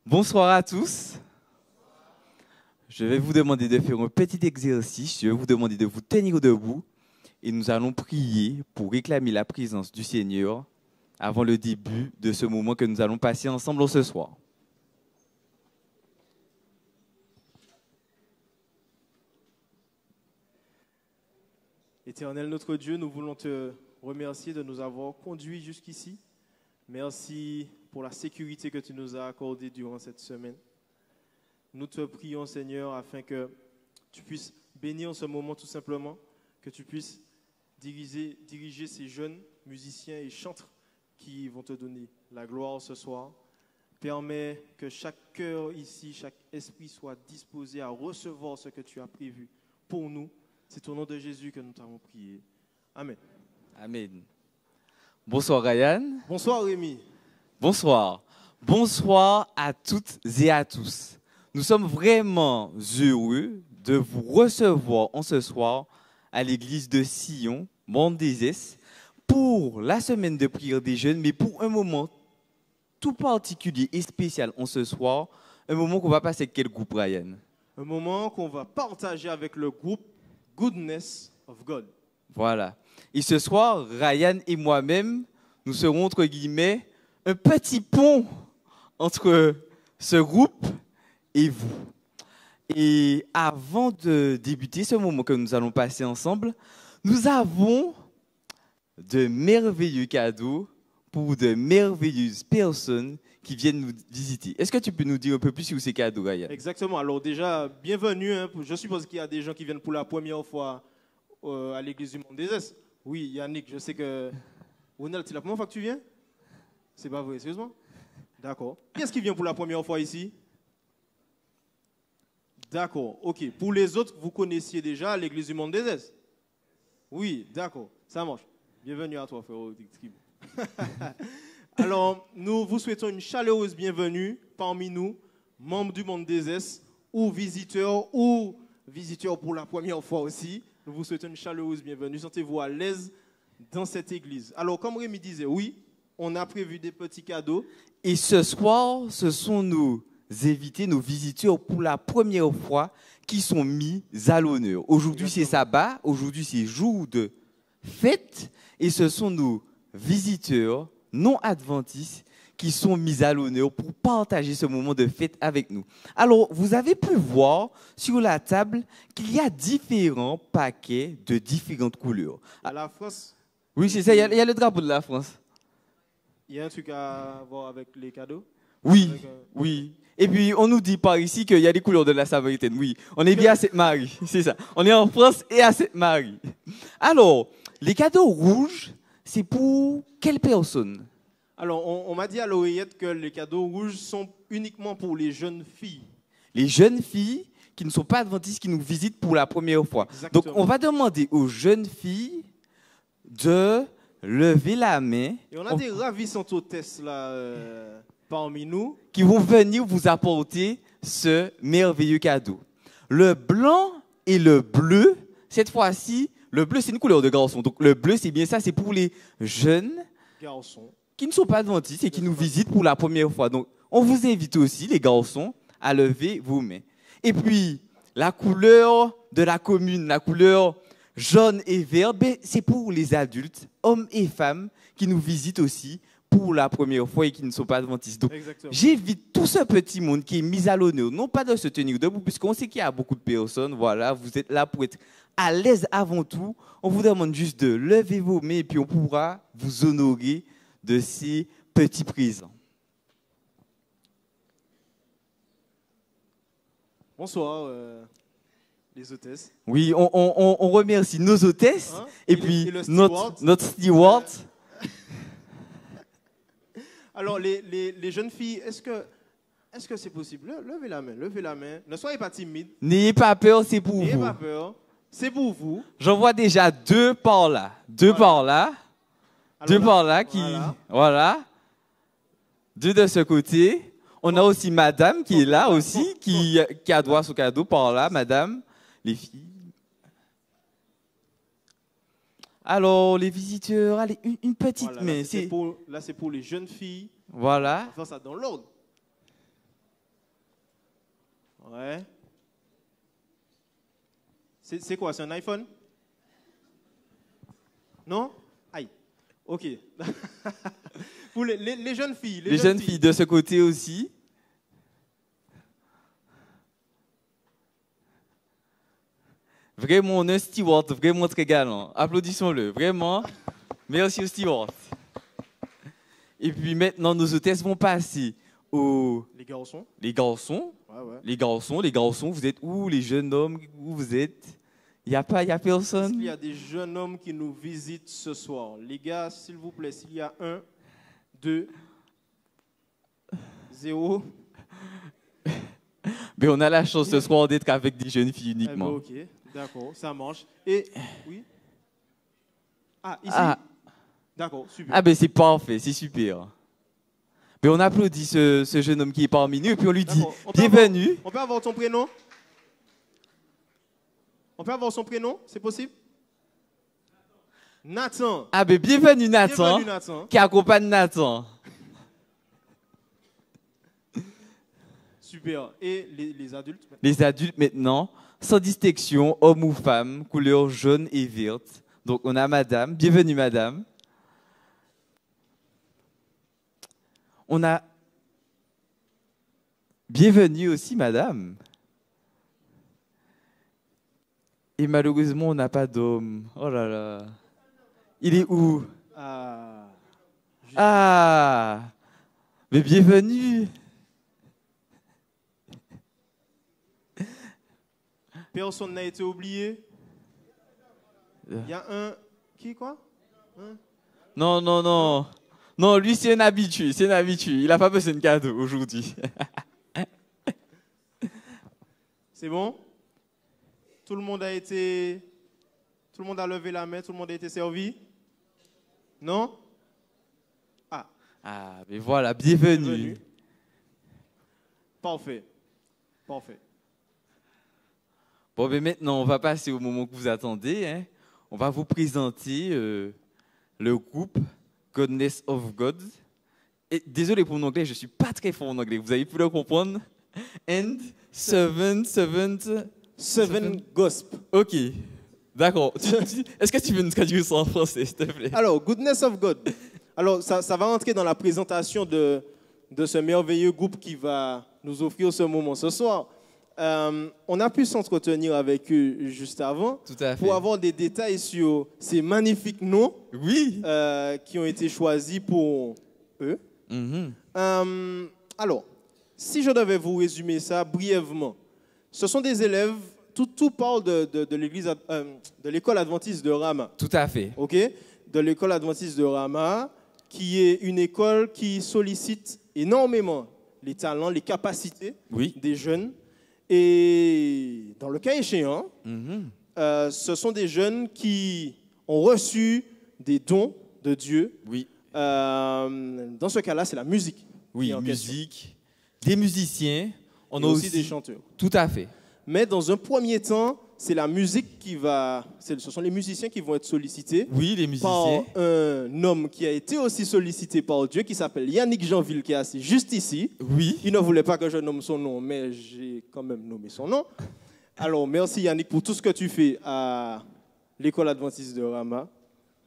Bonsoir à tous. Je vais vous demander de faire un petit exercice. Je vais vous demander de vous tenir debout et nous allons prier pour réclamer la présence du Seigneur avant le début de ce moment que nous allons passer ensemble ce soir. Éternel notre Dieu, nous voulons te remercier de nous avoir conduits jusqu'ici. Merci pour la sécurité que tu nous as accordée durant cette semaine. Nous te prions, Seigneur, afin que tu puisses bénir ce moment tout simplement, que tu puisses diriger ces jeunes musiciens et chantres qui vont te donner la gloire ce soir. Permets que chaque cœur ici, chaque esprit soit disposé à recevoir ce que tu as prévu pour nous. C'est au nom de Jésus que nous t'avons prié. Amen. Amen. Bonsoir Ryan. Bonsoir Rémi. Bonsoir. Bonsoir à toutes et à tous. Nous sommes vraiment heureux de vous recevoir en ce soir à l'église de Sion, Mondezès, pour la semaine de prière des jeunes, mais pour un moment tout particulier et spécial en ce soir, un moment qu'on va passer avec quel groupe, Ryan? Un moment qu'on va partager avec le groupe Goodness of God. Voilà. Et ce soir, Ryan et moi-même, nous serons entre guillemets un petit pont entre ce groupe et vous. Et avant de débuter ce moment que nous allons passer ensemble, nous avons de merveilleux cadeaux pour de merveilleuses personnes qui viennent nous visiter. Est-ce que tu peux nous dire un peu plus sur ces cadeaux, Ryan? Exactement. Alors déjà, bienvenue. Je suppose qu'il y a des gens qui viennent pour la première fois à l'église du Mondezès. Oui, Yannick, je sais que... Ronald, c'est la première fois que tu viens? C'est pas vrai, sérieusement? D'accord. Qui est-ce qui vient pour la première fois ici? D'accord, ok. Pour les autres, vous connaissiez déjà l'église du Mondezès? Oui, d'accord, ça marche. Bienvenue à toi, frérot. Alors, nous vous souhaitons une chaleureuse bienvenue parmi nous, membres du Mondezès ou visiteurs pour la première fois aussi. Nous vous souhaitons une chaleureuse bienvenue. Sentez-vous à l'aise dans cette église. Alors, comme Rémi disait, oui, on a prévu des petits cadeaux. Et ce soir, ce sont nos invités, nos visiteurs pour la première fois qui sont mis à l'honneur. Aujourd'hui, c'est sabbat, aujourd'hui, c'est jour de fête, et ce sont nos visiteurs non adventistes qui sont mis à l'honneur pour partager ce moment de fête avec nous. Alors, vous avez pu voir sur la table qu'il y a différents paquets de différentes couleurs. À la France. Oui, c'est ça, il y a le drapeau de la France. Il y a un truc à voir avec les cadeaux? Oui, oui. Et puis, on nous dit par ici qu'il y a des couleurs de la Samaritaine. Oui, on est bien à Sainte-Marie, c'est ça. On est en France et à Sainte-Marie. Alors, les cadeaux rouges, c'est pour quelle personne? Alors, on m'a dit à l'oreillette que les cadeaux rouges sont uniquement pour les jeunes filles. Les jeunes filles qui ne sont pas adventistes, qui nous visitent pour la première fois. Exactement. Donc, on va demander aux jeunes filles de lever la main. Et on a des ravissantes hôtesses là, parmi nous. Qui vont venir vous apporter ce merveilleux cadeau. Le blanc et le bleu, cette fois-ci, le bleu c'est une couleur de garçon. Donc le bleu c'est bien ça, c'est pour les jeunes Garçons qui ne sont pas adventistes et qui nous visitent pour la première fois. Donc on vous invite aussi, les garçons, à lever vos mains. Et puis, la couleur de la commune, la couleur jaune et vert, ben, c'est pour les adultes, hommes et femmes, qui nous visitent aussi pour la première fois et qui ne sont pas adventistes. Donc, j'invite tout ce petit monde qui est mis à l'honneur, non pas de se tenir debout, puisqu'on sait qu'il y a beaucoup de personnes, voilà, vous êtes là pour être à l'aise avant tout. On vous demande juste de lever vos mains et puis on pourra vous honorer de ces petits présents. Bonsoir, les hôtesses. Oui, on remercie nos hôtesses et puis notre steward. Alors, les jeunes filles, est-ce que c'est possible? Levez la main, levez la main. Ne soyez pas timide. N'ayez pas peur, c'est pour vous. N'ayez pas peur, c'est pour vous. J'en vois déjà deux par là. Deux par là. Deux par là qui... Voilà. Deux de ce côté. On a aussi madame qui est là aussi, qui a droit à son cadeau par là, madame. Les filles. Alors, les visiteurs, allez, une petite main. Là, c'est pour les jeunes filles. Voilà. On va faire ça dans l'ordre. Ouais. C'est quoi? C'est un iPhone? Non? Aïe. Ok. Pour les jeunes filles. Les jeunes filles de ce côté aussi. Vraiment, on a un steward vraiment très galant. Applaudissons-le, vraiment. Merci au steward. Et puis maintenant, nos hôtesses vont passer aux... Les garçons. Les garçons. Ouais, ouais. Les garçons, vous êtes où? Les jeunes hommes, où vous êtes? Il n'y a personne? Il y a des jeunes hommes qui nous visitent ce soir. Les gars, s'il vous plaît, s'il y a 1, 2, 0. Mais on a la chance ce soir d'être avec des jeunes filles uniquement. Ok, d'accord, ça marche. Et, oui? Ah, ici? Ah. D'accord, super. Ah ben c'est parfait, c'est super. Mais on applaudit ce jeune homme qui est parmi nous et puis on lui dit bienvenue. On peut avoir ton prénom? On peut avoir son prénom, c'est possible? Nathan. Ah ben bienvenue Nathan, Bienvenue Nathan. Qui accompagne Nathan. Super. Et les adultes? Les adultes maintenant, sans distinction, homme ou femme, couleur jaune et verte. Donc on a madame, bienvenue madame. On a bienvenue aussi madame. Et malheureusement, on n'a pas d'homme. Oh là là. Il est où? Ah. Mais bienvenue. Personne n'a été oublié. Il y a un... Qui, quoi? Non, non, non. Non, lui, c'est un habitué. C'est un habitué. Il n'a pas besoin de cadeau aujourd'hui. C'est bon? Tout le monde a été... Tout le monde a levé la main, tout le monde a été servi? Non? Ah, mais voilà, bienvenue. Parfait. Parfait. Bon, mais maintenant, on va passer au moment que vous attendez. Hein. On va vous présenter le groupe Goodness of God. Et désolé pour mon anglais, je ne suis pas très fort en anglais. Vous avez pu le comprendre? And seven Gospel. Ok, d'accord. Est-ce que tu veux nous traduire ça en français, s'il te plaît? Alors, Goodness of God. Alors, ça va entrer dans la présentation de ce merveilleux groupe qui va nous offrir ce moment ce soir. On a pu s'entretenir avec eux juste avant. Tout à fait. Pour avoir des détails sur ces magnifiques noms oui. Qui ont été choisis pour eux. Mm-hmm. Alors, si je devais vous résumer ça brièvement, ce sont des élèves, tout parle de l'école adventiste de Rama. Tout à fait. Ok, de l'école adventiste de Rama, qui est une école qui sollicite énormément les talents, les capacités des jeunes. Et dans le cas échéant, ce sont des jeunes qui ont reçu des dons de Dieu. Oui. Dans ce cas-là, c'est la musique. Oui, musique, des musiciens. On a aussi des chanteurs. Tout à fait. Mais dans un premier temps, c'est la musique ce sont les musiciens qui vont être sollicités. Oui, les musiciens. Par un homme qui a été aussi sollicité par Dieu, qui s'appelle Yannick Jeanville, qui est assis juste ici. Oui. Il ne voulait pas que je nomme son nom, mais j'ai quand même nommé son nom. Alors, merci Yannick pour tout ce que tu fais à l'école adventiste de Rama.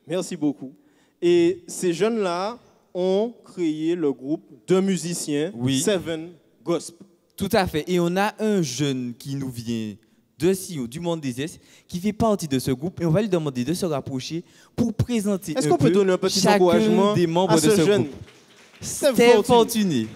Merci beaucoup. Et ces jeunes-là ont créé le groupe de musiciens Seven Gospel. Tout à fait. Et on a un jeune qui nous vient de Sion, du monde des Est, qui fait partie de ce groupe. Et on va lui demander de se rapprocher pour présenter Est-ce qu'on peut donner un petit encouragement des membres à ce de ce jeune groupe. Steve Fortuné.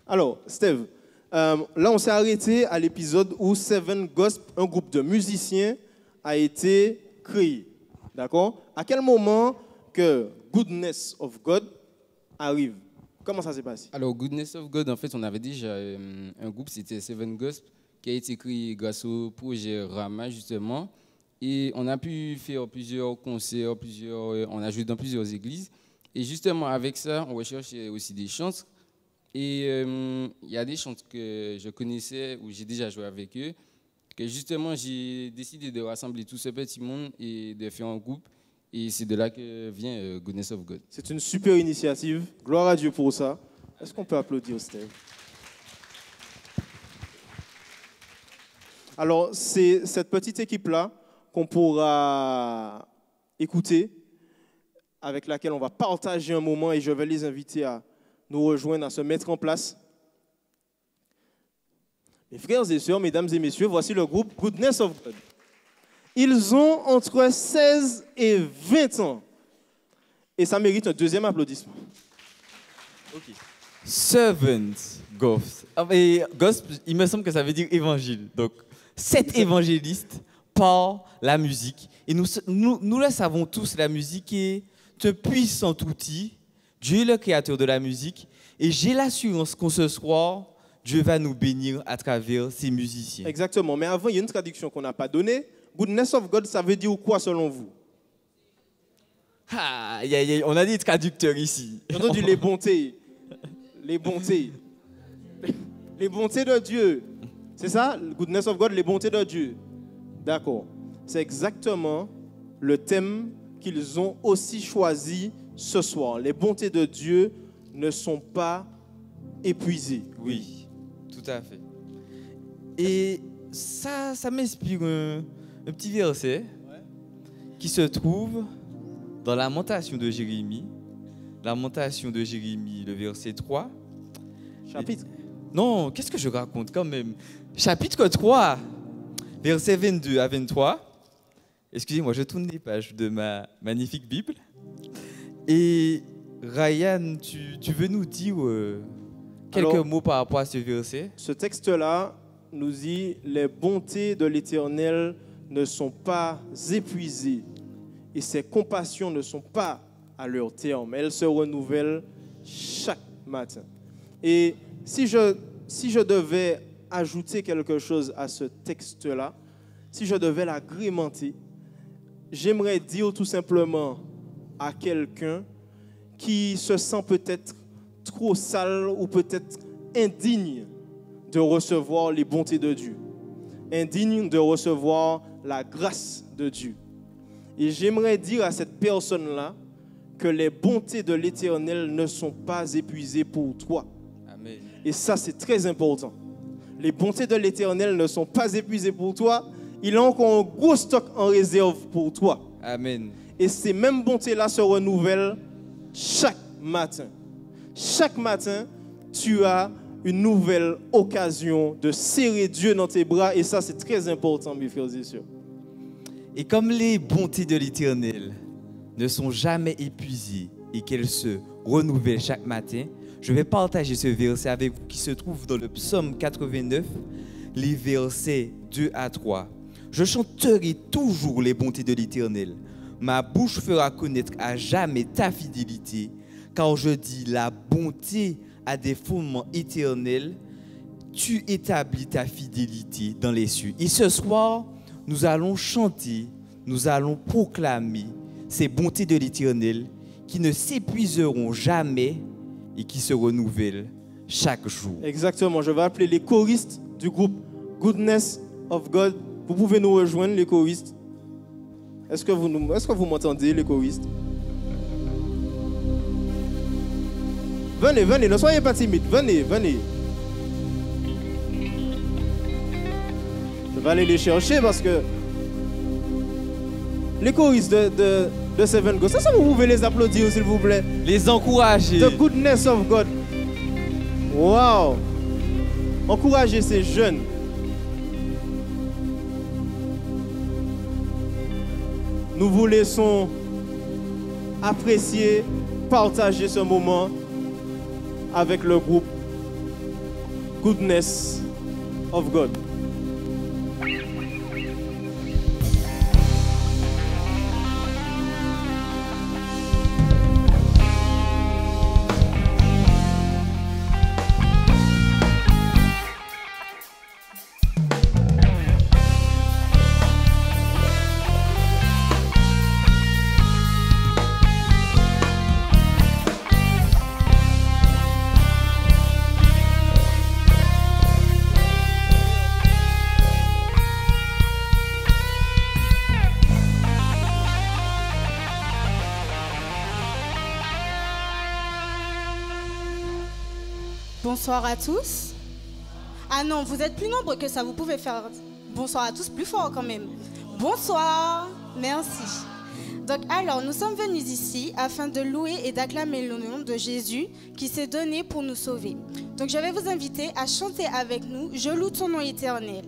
Alors, Steve, là, on s'est arrêté à l'épisode où Seven Gospel, un groupe de musiciens, a été créé. D'accord? À quel moment que Goodness of God arrive? Comment ça s'est passé? Alors, Goodness of God, en fait, on avait déjà un groupe, c'était Seven Gospel, qui a été créé grâce au projet Rama, justement. Et on a pu faire plusieurs concerts, on a joué dans plusieurs églises. Et justement, avec ça, on recherchait aussi des chants. Et il y a des chants que je connaissais, où j'ai déjà joué avec eux, que justement, j'ai décidé de rassembler tout ce petit monde et de faire un groupe. Et c'est de là que vient Goodness of God. C'est une super initiative. Gloire à Dieu pour ça. Est-ce qu'on peut applaudir Steve? Alors, c'est cette petite équipe-là qu'on pourra écouter, avec laquelle on va partager un moment et je vais les inviter à nous rejoindre, à se mettre en place. Mes frères et sœurs, mesdames et messieurs, voici le groupe Goodness of God. Ils ont entre 16 et 20 ans. Et ça mérite un deuxième applaudissement. Ok. Servant Gospel. Et gospel, il me semble que ça veut dire évangile. Donc, 7 évangélistes par la musique. Et nous le savons tous, la musique est un puissant outil. Dieu est le créateur de la musique. Et j'ai l'assurance qu'en ce soir, Dieu va nous bénir à travers ces musiciens. Exactement. Mais avant, il y a une traduction qu'on n'a pas donnée. Goodness of God, ça veut dire quoi selon vous? Ah, on a des traducteurs ici. J'ai entendu les bontés. Les bontés. Les bontés de Dieu. C'est ça? Goodness of God, les bontés de Dieu. D'accord. C'est exactement le thème qu'ils ont aussi choisi ce soir. Les bontés de Dieu ne sont pas épuisées. Oui, tout à fait. Et ça m'inspire un petit verset qui se trouve dans la Lamentation de Jérémie. Lamentation de Jérémie, le verset 3. Chapitre. Non, qu'est-ce que je raconte quand même? Chapitre 3, versets 22 à 23. Excusez-moi, je tourne les pages de ma magnifique Bible. Et Ryan, tu veux nous dire quelques mots par rapport à ce verset? Ce texte-là nous dit « Les bontés de l'Éternel ne sont pas épuisées et ses compassions ne sont pas à leur terme. Elles se renouvellent chaque matin. » Et si je devais ajouter quelque chose à ce texte-là, si je devais l'agrémenter, j'aimerais dire tout simplement à quelqu'un qui se sent peut-être trop sale ou peut-être indigne de recevoir les bontés de Dieu, indigne de recevoir la grâce de Dieu. Et j'aimerais dire à cette personne-là que les bontés de l'Éternel ne sont pas épuisées pour toi. Amen. Et ça, c'est très important. Les bontés de l'Éternel ne sont pas épuisées pour toi. Il a encore un gros stock en réserve pour toi. Amen. Et ces mêmes bontés-là se renouvellent chaque matin. Chaque matin, tu as une nouvelle occasion de serrer Dieu dans tes bras. Et ça, c'est très important, mes frères et sœurs. Et comme les bontés de l'Éternel ne sont jamais épuisées et qu'elles se renouvellent chaque matin, je vais partager ce verset avec vous qui se trouve dans le psaume 89, les versets 2 à 3. Je chanterai toujours les bontés de l'Éternel. Ma bouche fera connaître à jamais ta fidélité, car je dis la bonté a des fondements éternels. Tu établis ta fidélité dans les cieux. Et ce soir, nous allons chanter, nous allons proclamer ces bontés de l'Éternel qui ne s'épuiseront jamais et qui se renouvellent chaque jour. Exactement. Je vais appeler les choristes du groupe Goodness of God. Vous pouvez nous rejoindre, les choristes. Est-ce que vous m'entendez, les choristes? Venez, venez, ne soyez pas timides. Venez, venez. Je vais aller les chercher parce que les choristes de Seven Ghosts, ça, vous pouvez les applaudir, s'il vous plaît. Les encourager. The Goodness of God. Wow. Encouragez ces jeunes. Nous vous laissons apprécier, partager ce moment avec le groupe Goodness of God. Bonsoir à tous. Ah non, vous êtes plus nombreux que ça, vous pouvez faire bonsoir à tous plus fort quand même. Bonsoir, merci. Donc alors, nous sommes venus ici afin de louer et d'acclamer le nom de Jésus qui s'est donné pour nous sauver. Donc je vais vous inviter à chanter avec nous « Je loue ton nom éternel ».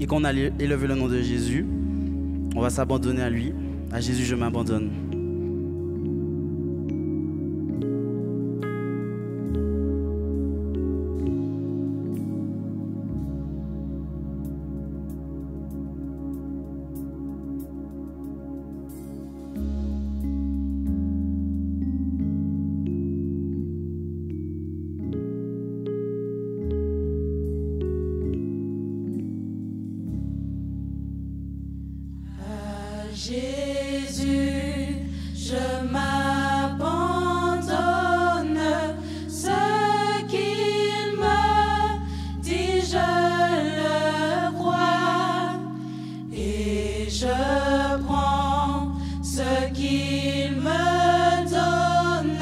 Et qu'on a élevé le nom de Jésus, on va s'abandonner à lui. À Jésus, je m'abandonne. Jésus, je m'abandonne, ce qu'il me dit, je le crois, et je prends ce qu'il me donne,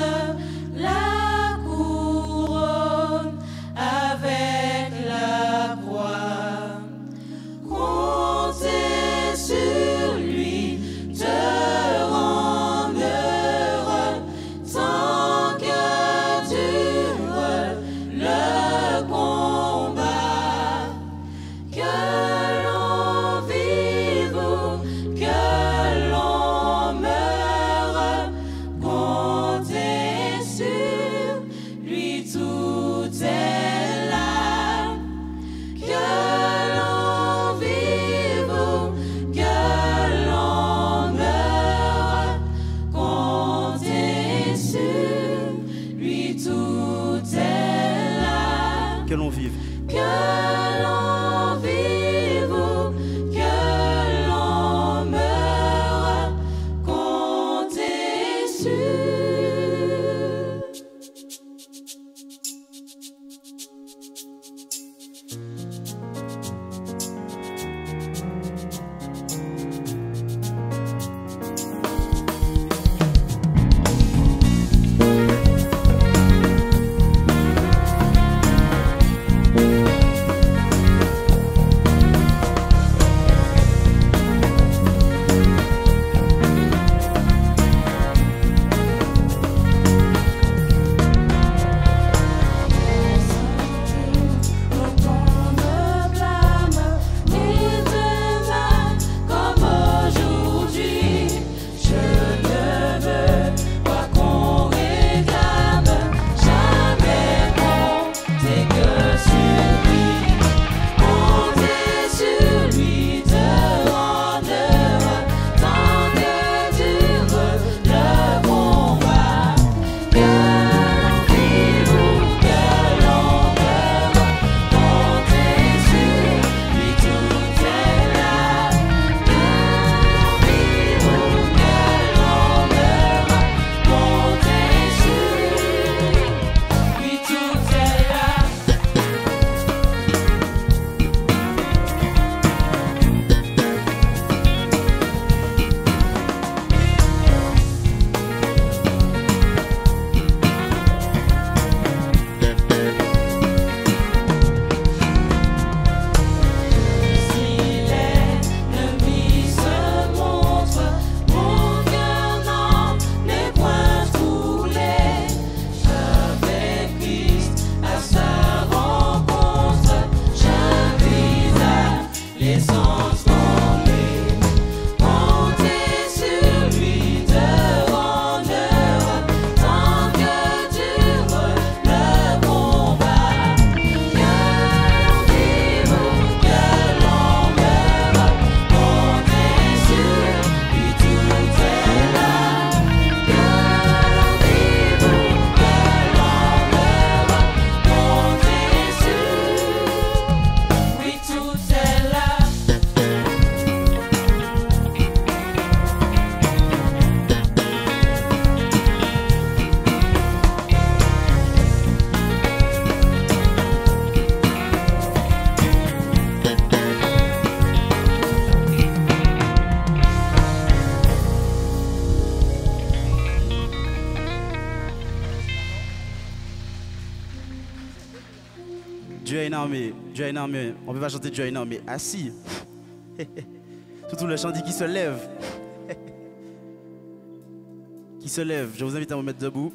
la couronne avec la croix. Comptez sur lui, te rendre heureux, tant que dure le combat. Que l'on vive ou que l'on meure, comptez sur lui, tout est là. Que l'on vive ou que l'on meure, comptez sur lui, tout est là. Que l'on vive. Que l'on vive ou que l'on meure, comptez sur. Dieu est énorme, Dieu est énorme. On ne peut pas chanter Dieu est énorme, assis. Surtout le chant dit qui se lève. Qui se lève. Je vous invite à vous mettre debout.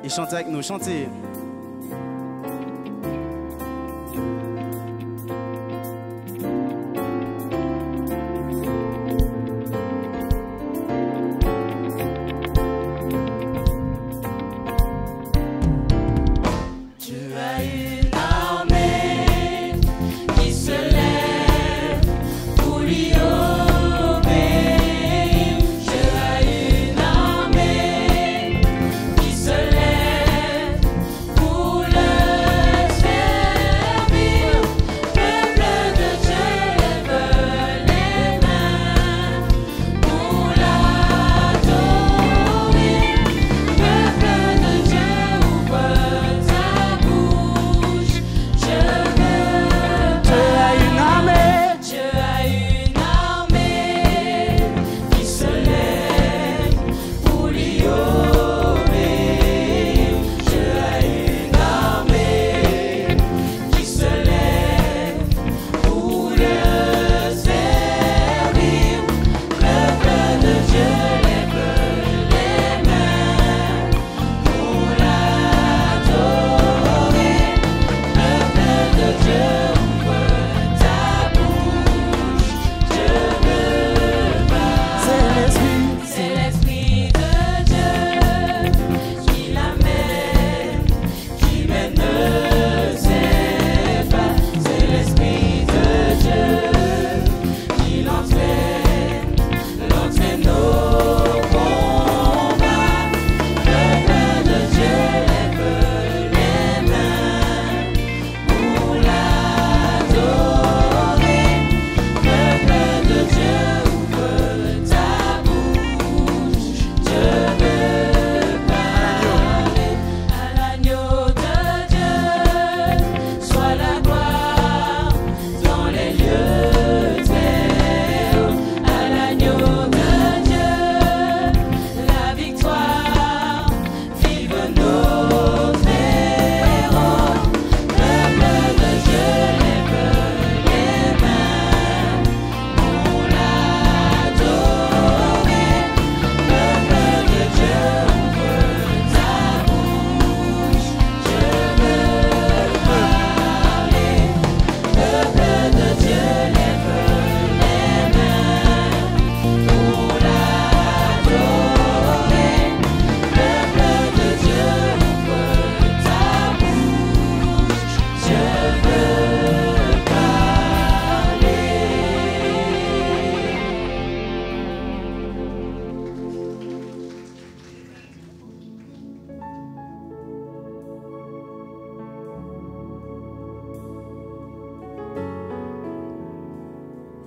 Et chantez avec nous, chantez. Qui se lève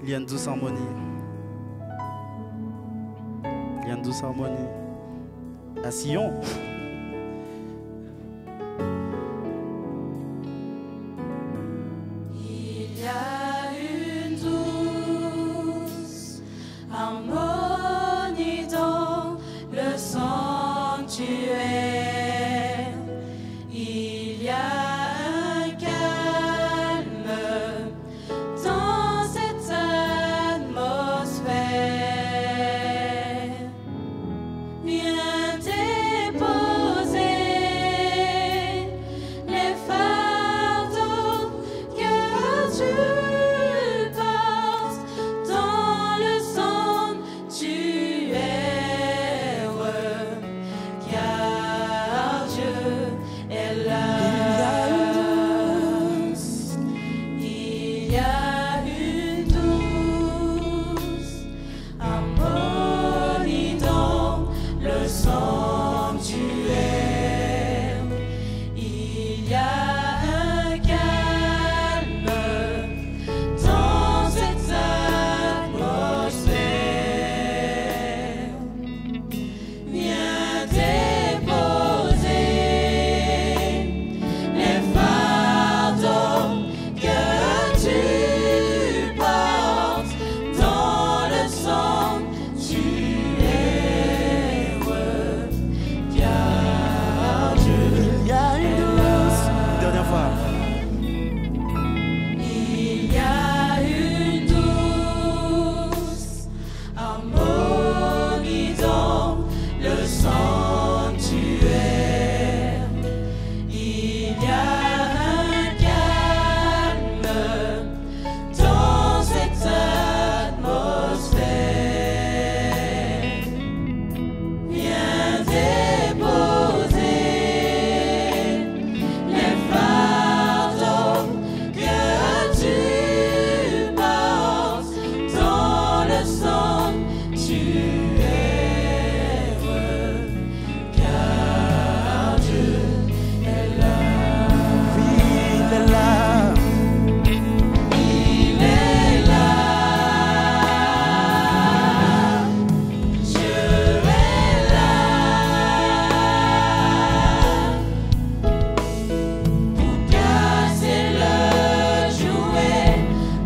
Il y a une douce harmonie. Il y a une douce harmonie. À Sion. Il y a une douce harmonie dans le sanctuaire. Il y a un calme dans cette atmosphère. Viens déposer les fardeaux que tu portes dans le sanctuaire, car Dieu est là. Il y a une douce harmonie dans le sanctuaire. Il y a un calme dans cette atmosphère. Viens déposer les fardeaux que tu portes dans le sanctuaire, car Dieu Il y a une douce. Une dernière fois. il y a une douce harmonie dans le sanctuaire. Il y a un calme dans cette atmosphère. Viens déposer les fardeaux que tu portes dans le sanctuaire, car Dieu est là. Oui, il est là. Il est là. Dieu est là. Pour casser le jouet,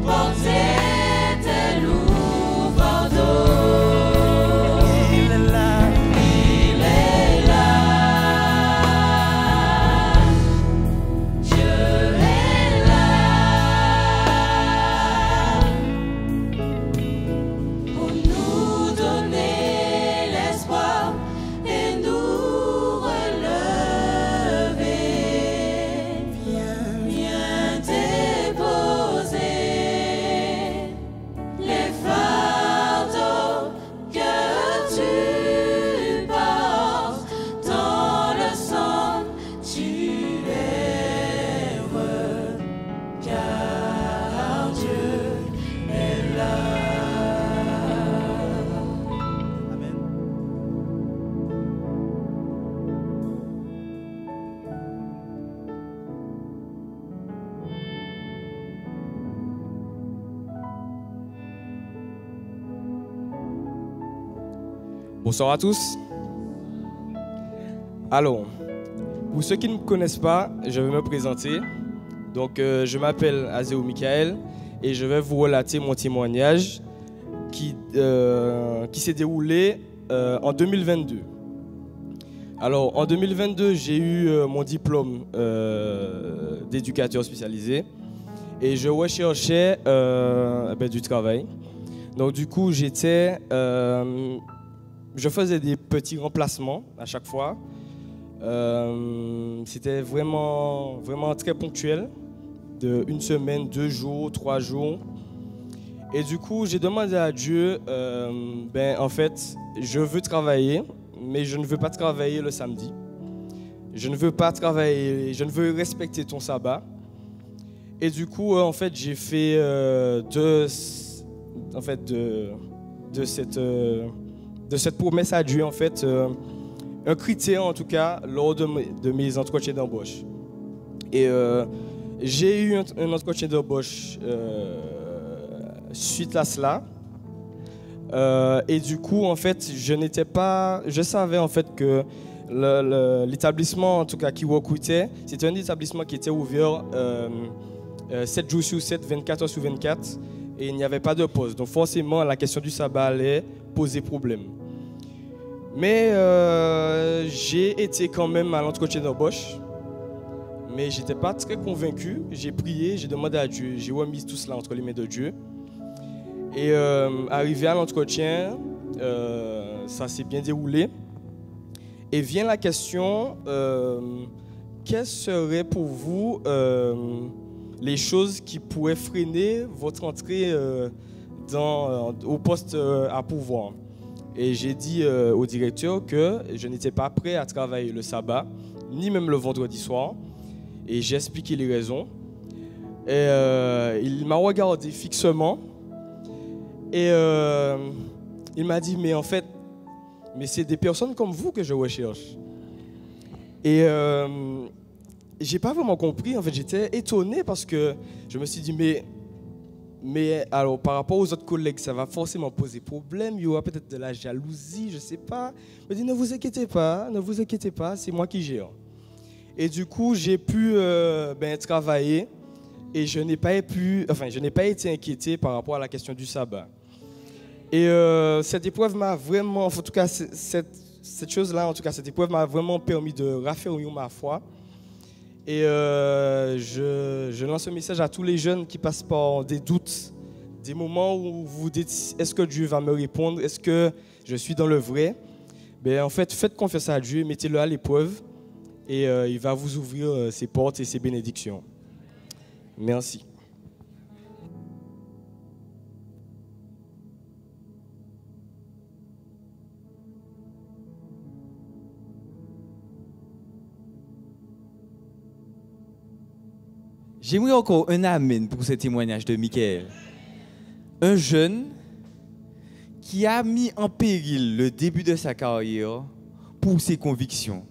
porter tes lourds fardeaux. Il est là. Il est là. Dieu est là. Pour nous donner l'espoir et nous relever. Viens déposer les fardeaux que tu portes dans le sanctuaire, car Dieu est là. Amen. Bonsoir à tous. Alors, pour ceux qui ne me connaissent pas, je vais me présenter. Donc, je m'appelle Azéo Michael et je vais vous relater mon témoignage qui s'est déroulé en 2022. Alors, en 2022, j'ai eu mon diplôme d'éducateur spécialisé et je recherchais du travail. Donc, du coup, je faisais des petits remplacements à chaque fois. C'était vraiment très ponctuel, de 1 semaine, 2 jours, 3 jours. Et du coup, j'ai demandé à Dieu, en fait, je veux travailler, mais je ne veux pas travailler le samedi. Je ne veux pas travailler, je ne veux respecter ton sabbat. Et du coup, en fait, j'ai fait de cette promesse à Dieu, en fait, un critère, en tout cas, lors de mes entretiens d'embauche. Et j'ai eu un entretien d'embauche suite à cela. Et du coup, en fait, je savais en fait que l'établissement, en tout cas, qui recrutait, c'était un établissement qui était ouvert 7 jours sur 7, 24 heures sur 24, et il n'y avait pas de pause. Donc forcément, la question du sabbat allait poser problème. Mais j'ai été quand même à l'entretien d'embauche, mais je n'étais pas très convaincu. J'ai prié, j'ai demandé à Dieu, j'ai remis tout cela entre les mains de Dieu. Et arrivé à l'entretien, ça s'est bien déroulé. Et vient la question, quelles seraient pour vous les choses qui pourraient freiner votre entrée au poste à pourvoir? Et j'ai dit au directeur que je n'étais pas prêt à travailler le sabbat, ni même le vendredi soir. Et j'ai expliqué les raisons. Et il m'a regardé fixement. Et il m'a dit, mais en fait, c'est des personnes comme vous que je recherche. Et j'ai pas vraiment compris. En fait, j'étais étonné parce que je me suis dit, mais alors par rapport aux autres collègues, ça va forcément poser problème. Il y aura peut-être de la jalousie, je sais pas. Il m'a dit, ne vous inquiétez pas, c'est moi qui gère. Et du coup, j'ai pu travailler et je n'ai pas été inquiété par rapport à la question du sabbat. Et cette épreuve m'a vraiment, en tout cas, cette chose-là, en tout cas, cette épreuve m'a vraiment permis de raffermir ma foi. Et je lance un message à tous les jeunes qui passent par des doutes, des moments où vous vous dites, est-ce que Dieu va me répondre? Est-ce que je suis dans le vrai? En fait, faites confiance à Dieu, mettez-le à l'épreuve et il va vous ouvrir ses portes et ses bénédictions. Merci. J'aimerais encore un amen pour ce témoignage de Michael. Un jeune qui a mis en péril le début de sa carrière pour ses convictions.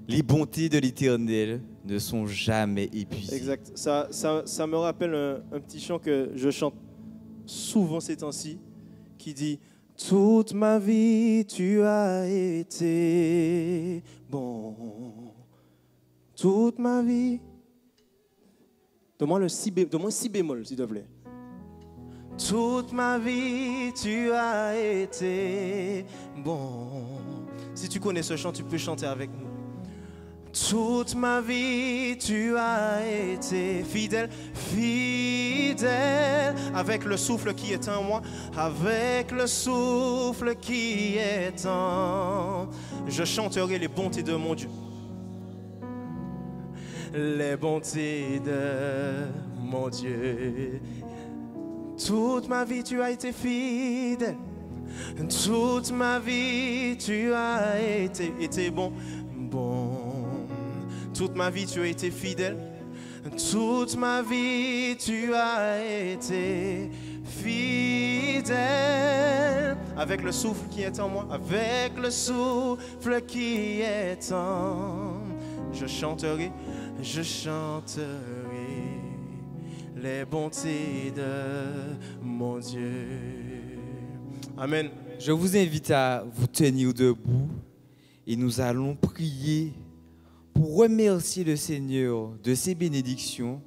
Les bontés de l'Éternel ne sont jamais épuisées. Exact. Ça me rappelle un petit chant que je chante souvent ces temps-ci, qui dit « Toute ma vie, tu as été bon. Toute ma vie. » Donne-moi un si bémol, s'il te plaît. Toute ma vie, tu as été bon. Si tu connais ce chant, tu peux chanter avec nous. Toute ma vie, tu as été fidèle, fidèle, avec le souffle qui est en moi, avec le souffle qui est en. Je chanterai les bontés de mon Dieu. Les bontés de mon Dieu. Toute ma vie, tu as été fidèle. Toute ma vie, tu as été bon. Toute ma vie, tu as été fidèle. Toute ma vie, tu as été fidèle. Avec le souffle qui est en moi, avec le souffle qui est en. Je chanterai les bontés de mon Dieu. Amen. Je vous invite à vous tenir debout et nous allons prier pour remercier le Seigneur de ses bénédictions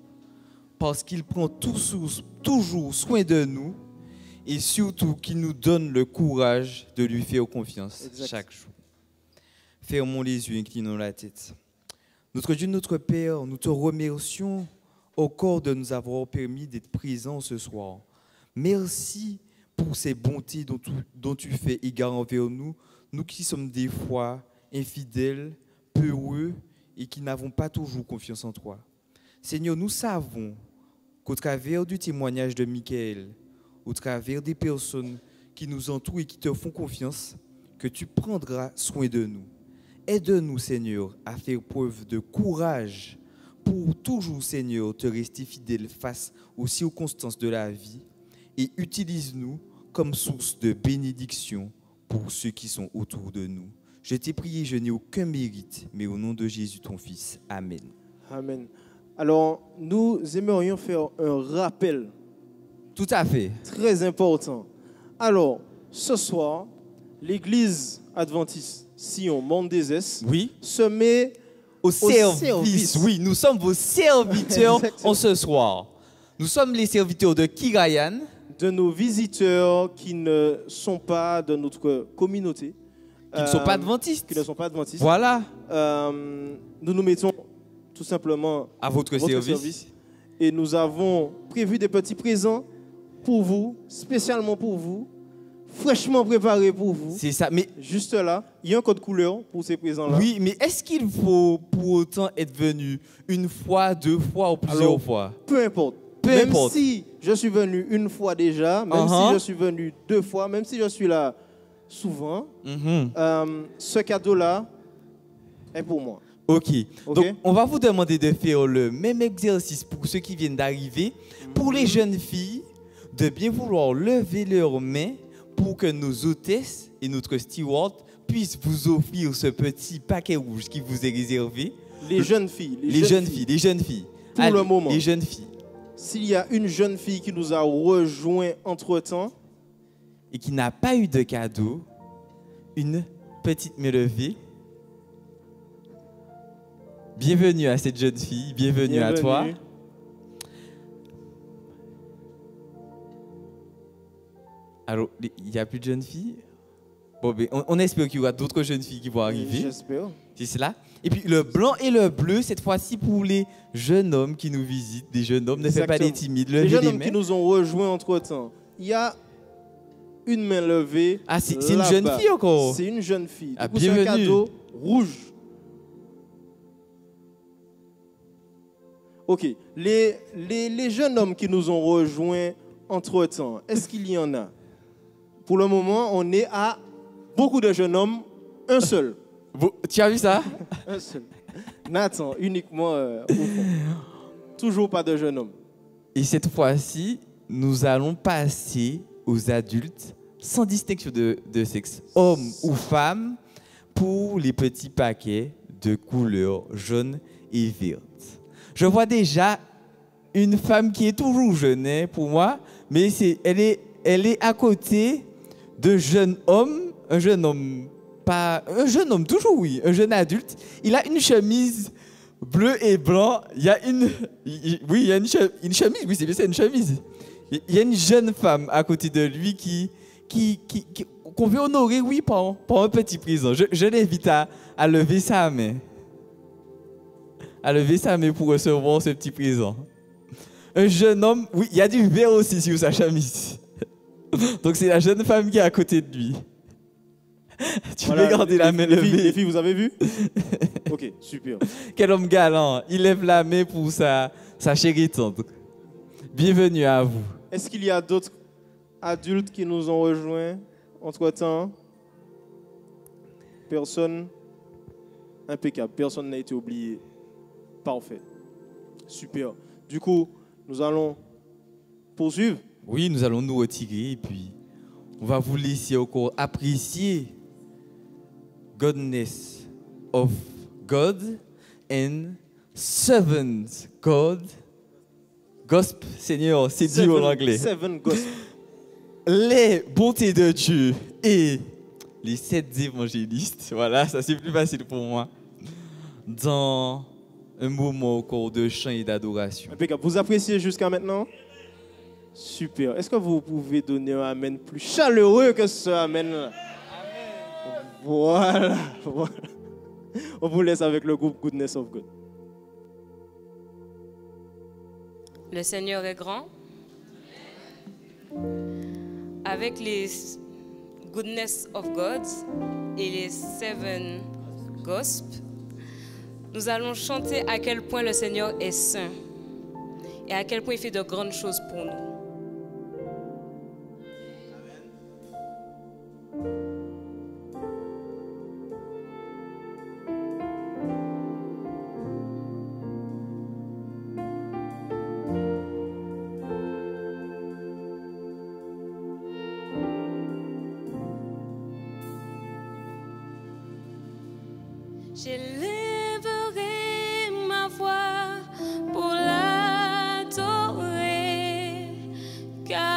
parce qu'il prend toujours soin de nous et surtout qu'il nous donne le courage de lui faire confiance chaque jour. Fermons les yeux, inclinons la tête. Notre Dieu, notre Père, nous te remercions encore de nous avoir permis d'être présents ce soir. Merci pour ces bontés dont tu fais égard envers nous, nous qui sommes des fois infidèles, peureux et qui n'avons pas toujours confiance en toi. Seigneur, nous savons qu'au travers du témoignage de Michael, au travers des personnes qui nous entourent et qui te font confiance, que tu prendras soin de nous. Aide-nous, Seigneur, à faire preuve de courage pour toujours, Seigneur, te rester fidèle face aux circonstances de la vie et utilise-nous comme source de bénédiction pour ceux qui sont autour de nous. Je t'ai prié, je n'ai aucun mérite, mais au nom de Jésus, ton Fils. Amen. Amen. Alors, nous aimerions faire un rappel Tout à fait. Très important. Alors, ce soir, l'église adventiste Sion Monde des Est Oui. se met Au service. service. Oui, nous sommes vos serviteurs Exactement. en ce soir. Nous sommes les serviteurs de Kirayan. de nos visiteurs qui ne sont pas de notre communauté. Qui ne sont pas adventistes. Qui ne sont pas adventistes. Voilà, Nous nous mettons tout simplement à votre service. et nous avons prévu des petits présents pour vous, spécialement pour vous, fraîchement préparés pour vous. C'est ça. Mais Juste là, il y a un code couleur pour ces présents-là. oui, mais est-ce qu'il faut pour autant être venu une fois, deux fois ou plusieurs Alors, fois? Peu importe. Peu Même importe. si je suis venu une fois déjà, même Uh-huh. si je suis venu deux fois, même si je suis là souvent, Mhm. ce cadeau-là est pour moi. Ok. Ok. Donc, on va vous demander de faire le même exercice pour ceux qui viennent d'arriver. Pour les jeunes filles, de bien vouloir lever leurs mains pour que nos hôtesses et notre steward puissent vous offrir ce petit paquet rouge qui vous est réservé. Les jeunes filles. Les jeunes filles. Pour le moment. Les jeunes filles. S'il y a une jeune fille qui nous a rejoint entre-temps, Et qui n'a pas eu de cadeau, une petite main levée. Bienvenue à cette jeune fille, bienvenue à toi. Alors, il n'y a plus de jeunes filles? Bon, ben, on espère qu'il y aura d'autres jeunes filles qui vont arriver. J'espère. C'est cela. Et puis le blanc et le bleu, cette fois-ci pour les jeunes hommes qui nous visitent. Des jeunes hommes, ne faites pas les Exactement. timides. Les Levez jeunes les hommes mains. qui nous ont rejoints entre-temps. Il y a une main levée. Ah, c'est une jeune là-bas. fille encore? C'est une jeune fille. Ah, Du coup, c'est un bienvenue. cadeau rouge. Ok. Les jeunes hommes qui nous ont rejoints entre-temps, est-ce qu'il y en a? Pour le moment, on est à beaucoup de jeunes hommes, un seul. Tu as vu ça? Un seul. Nathan, uniquement au fond. Toujours pas de jeunes hommes. Et cette fois-ci, nous allons passer aux adultes sans distinction de sexe, hommes ou femmes, pour les petits paquets de couleur jaune et verte. Je vois déjà une femme qui est toujours jeune hein, pour moi, mais elle est à côté d'un jeune homme, un jeune homme toujours oui, un jeune adulte. Il a une chemise bleue et blanc. Il y a une chemise, oui c'est bien, c'est une chemise. Il y a une jeune femme à côté de lui qu'on veut honorer, oui, par un petit présent. Je l'invite à lever sa main. À lever sa main pour recevoir ce petit présent. Un jeune homme, oui, il y a du vert aussi sur sa chemise. Donc c'est la jeune femme qui est à côté de lui. Tu Voilà, peux garder la main levée. Les filles, vous avez vu? Ok, super. Quel homme galant. Il lève la main pour sa chérie tante. Bienvenue à vous. Est-ce qu'il y a d'autres adultes qui nous ont rejoints entre-temps? Personne? Impeccable. Personne n'a été oublié. Parfait. Super. Du coup, nous allons poursuivre. Oui, nous allons nous retirer et puis on va vous laisser encore apprécier Godness of God and Seventh God. Gospel, Seigneur, c'est dur en anglais. Seven gospel. Les bontés de Dieu et les 7 évangélistes. Voilà, ça c'est plus facile pour moi. Dans un moment encore de chant et d'adoration. Impeccable. Vous appréciez jusqu'à maintenant? Super. Est-ce que vous pouvez donner un amen plus chaleureux que ce amen-là? Voilà. Voilà. On vous laisse avec le groupe Goodness of God. Le Seigneur est grand. Avec les Goodness of God et les Seven Gospels, nous allons chanter à quel point le Seigneur est saint et à quel point il fait de grandes choses pour nous. J'élèverai ma voix pour l'adorer, car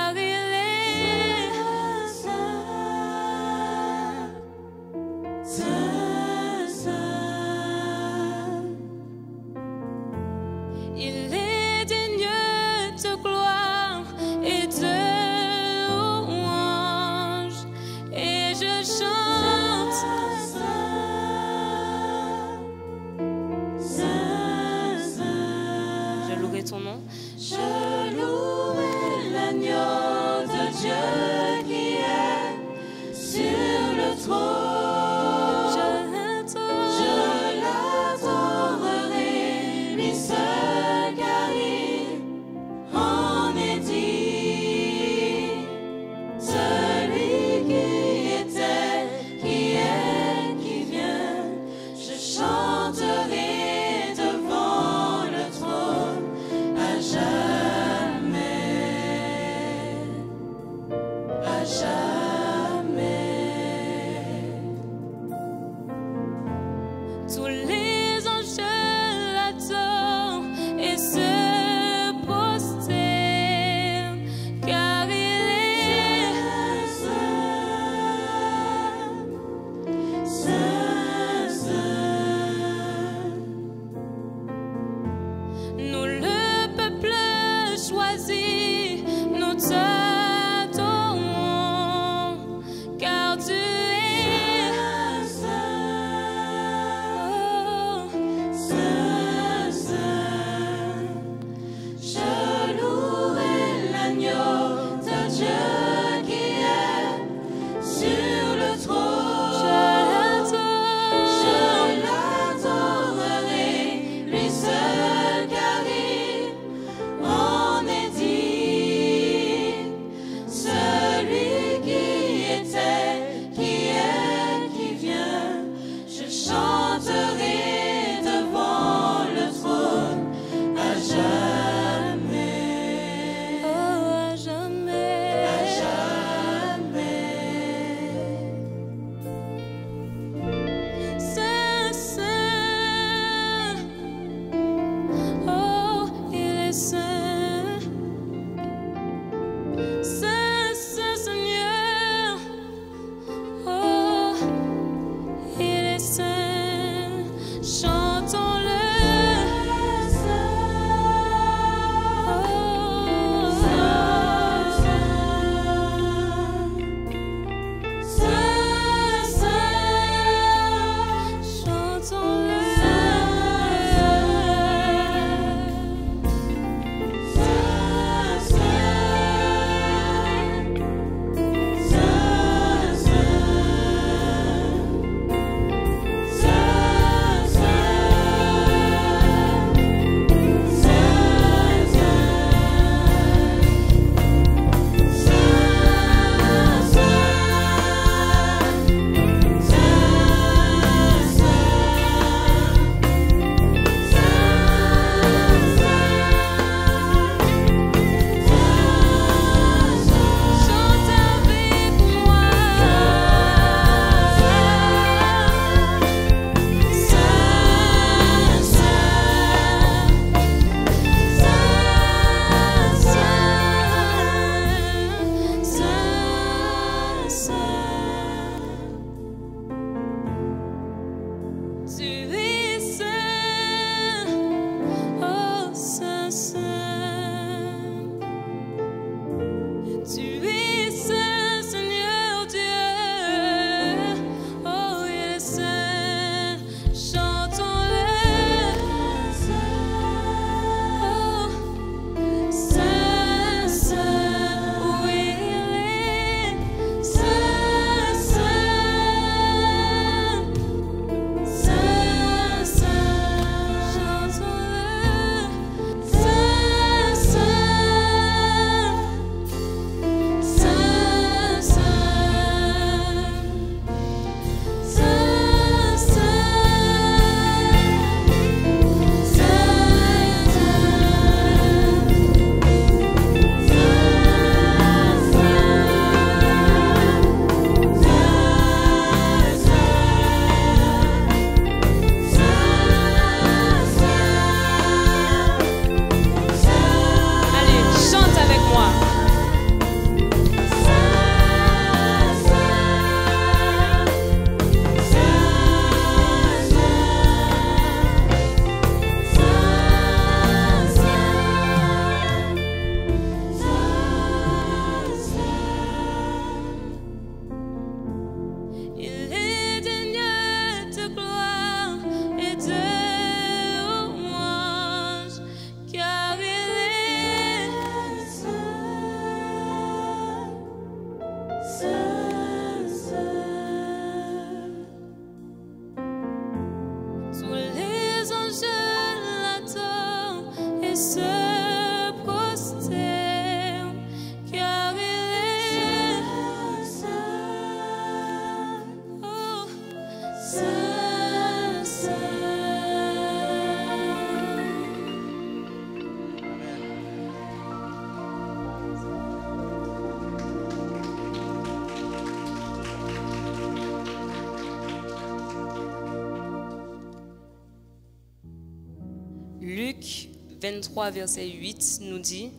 Luc 23, verset 8 nous dit,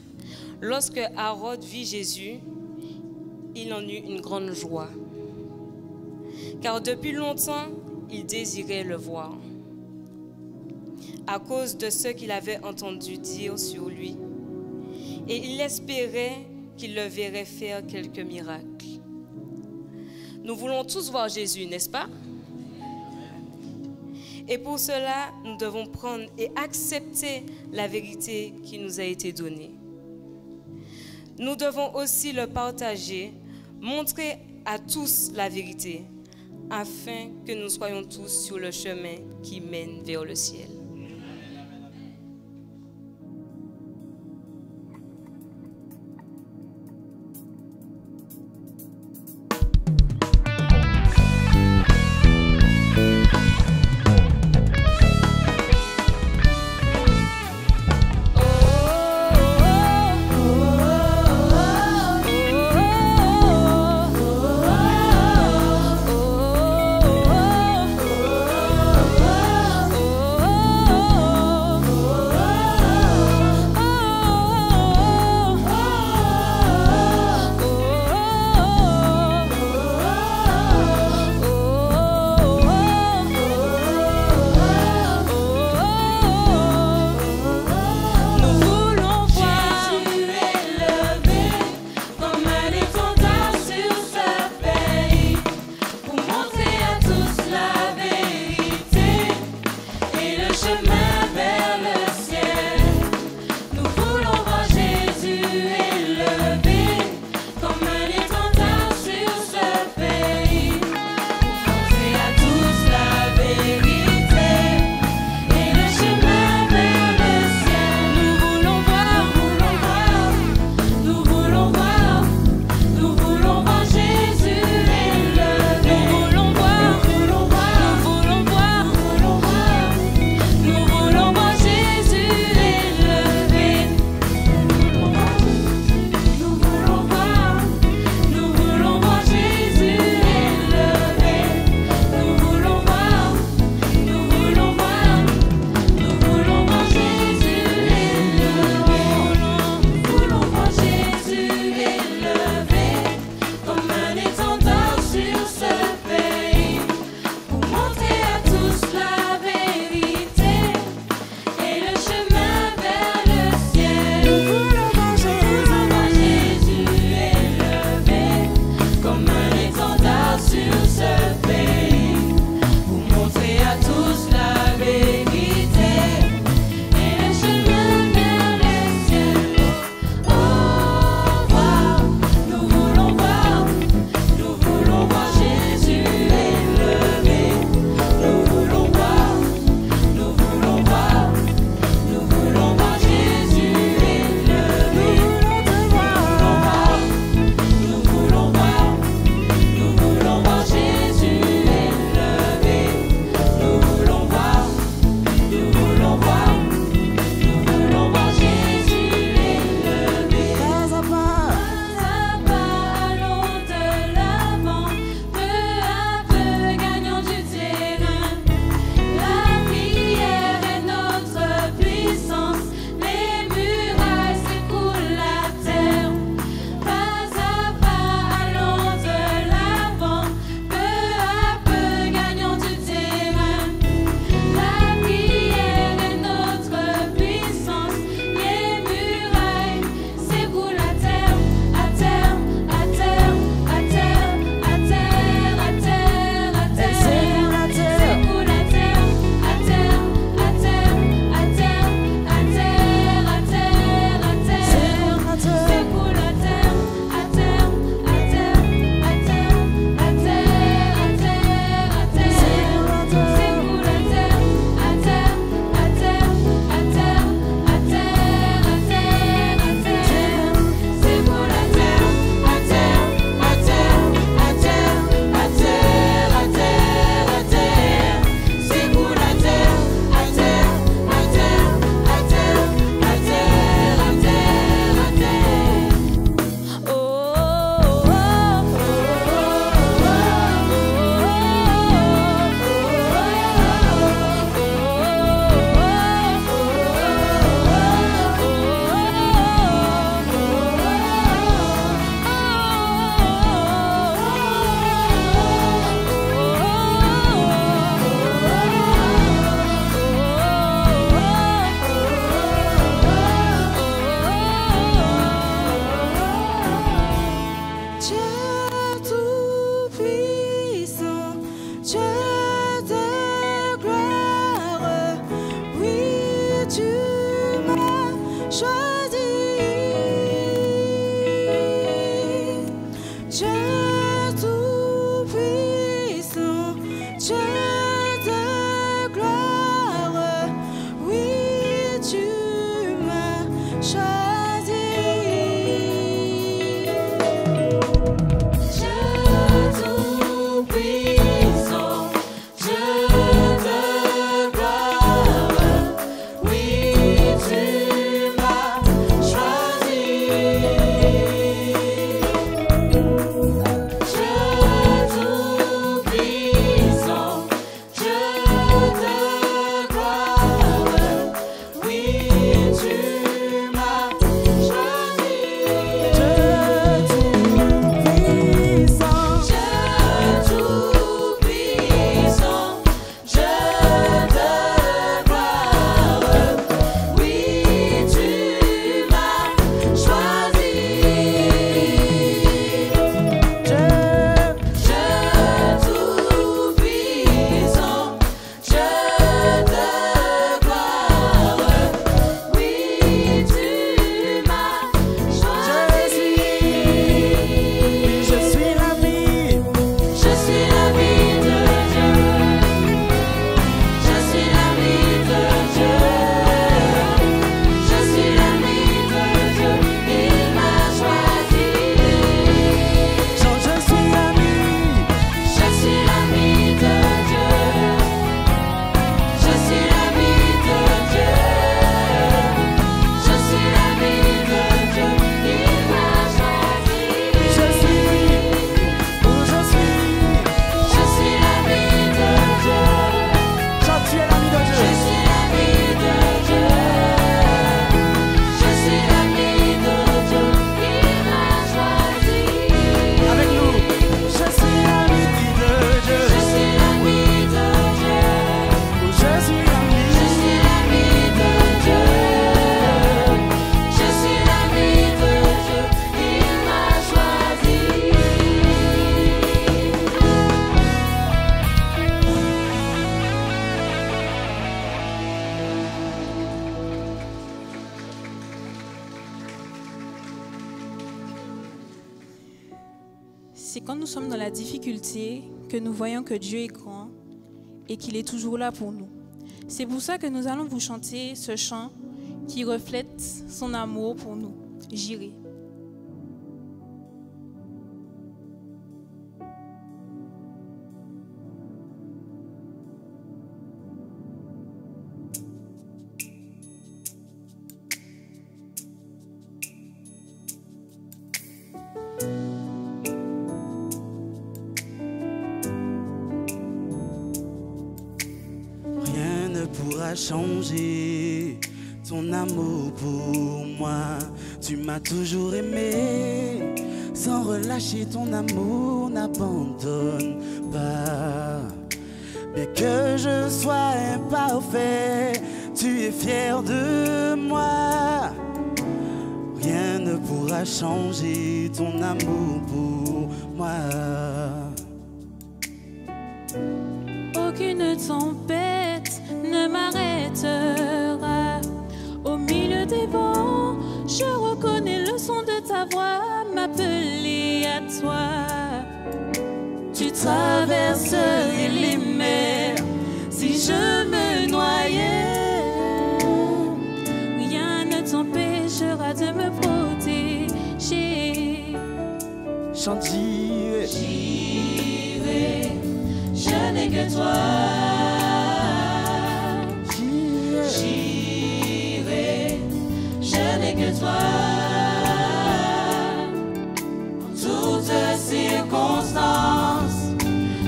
« Lorsque Hérode vit Jésus, il en eut une grande joie, car depuis longtemps, il désirait le voir, à cause de ce qu'il avait entendu dire sur lui, et il espérait qu'il le verrait faire quelques miracles. » Nous voulons tous voir Jésus, n'est-ce pas? Et pour cela, nous devons prendre et accepter la vérité qui nous a été donnée. Nous devons aussi le partager, montrer à tous la vérité, afin que nous soyons tous sur le chemin qui mène vers le ciel. Oh quand nous sommes dans la difficulté que nous voyons que Dieu est grand et qu'il est toujours là pour nous. C'est pour ça que nous allons vous chanter ce chant qui reflète son amour pour nous. J'irai. Rien ne pourra changer ton amour pour moi. Tu m'as toujours aimé, sans relâcher ton amour, n'abandonne pas. Bien que je sois imparfait, tu es fier de moi. Rien ne pourra changer ton amour pour moi. Aucune tempête ne m'arrêtera. Au milieu des vents, je reconnais le son de ta voix m'appeler à toi. Tu traverserais les mers si je me noyais. Rien ne t'empêchera de me protéger. Chante, j'irai. J'irai, je n'ai que toi. J'irai, je n'ai que toi. En toutes circonstances,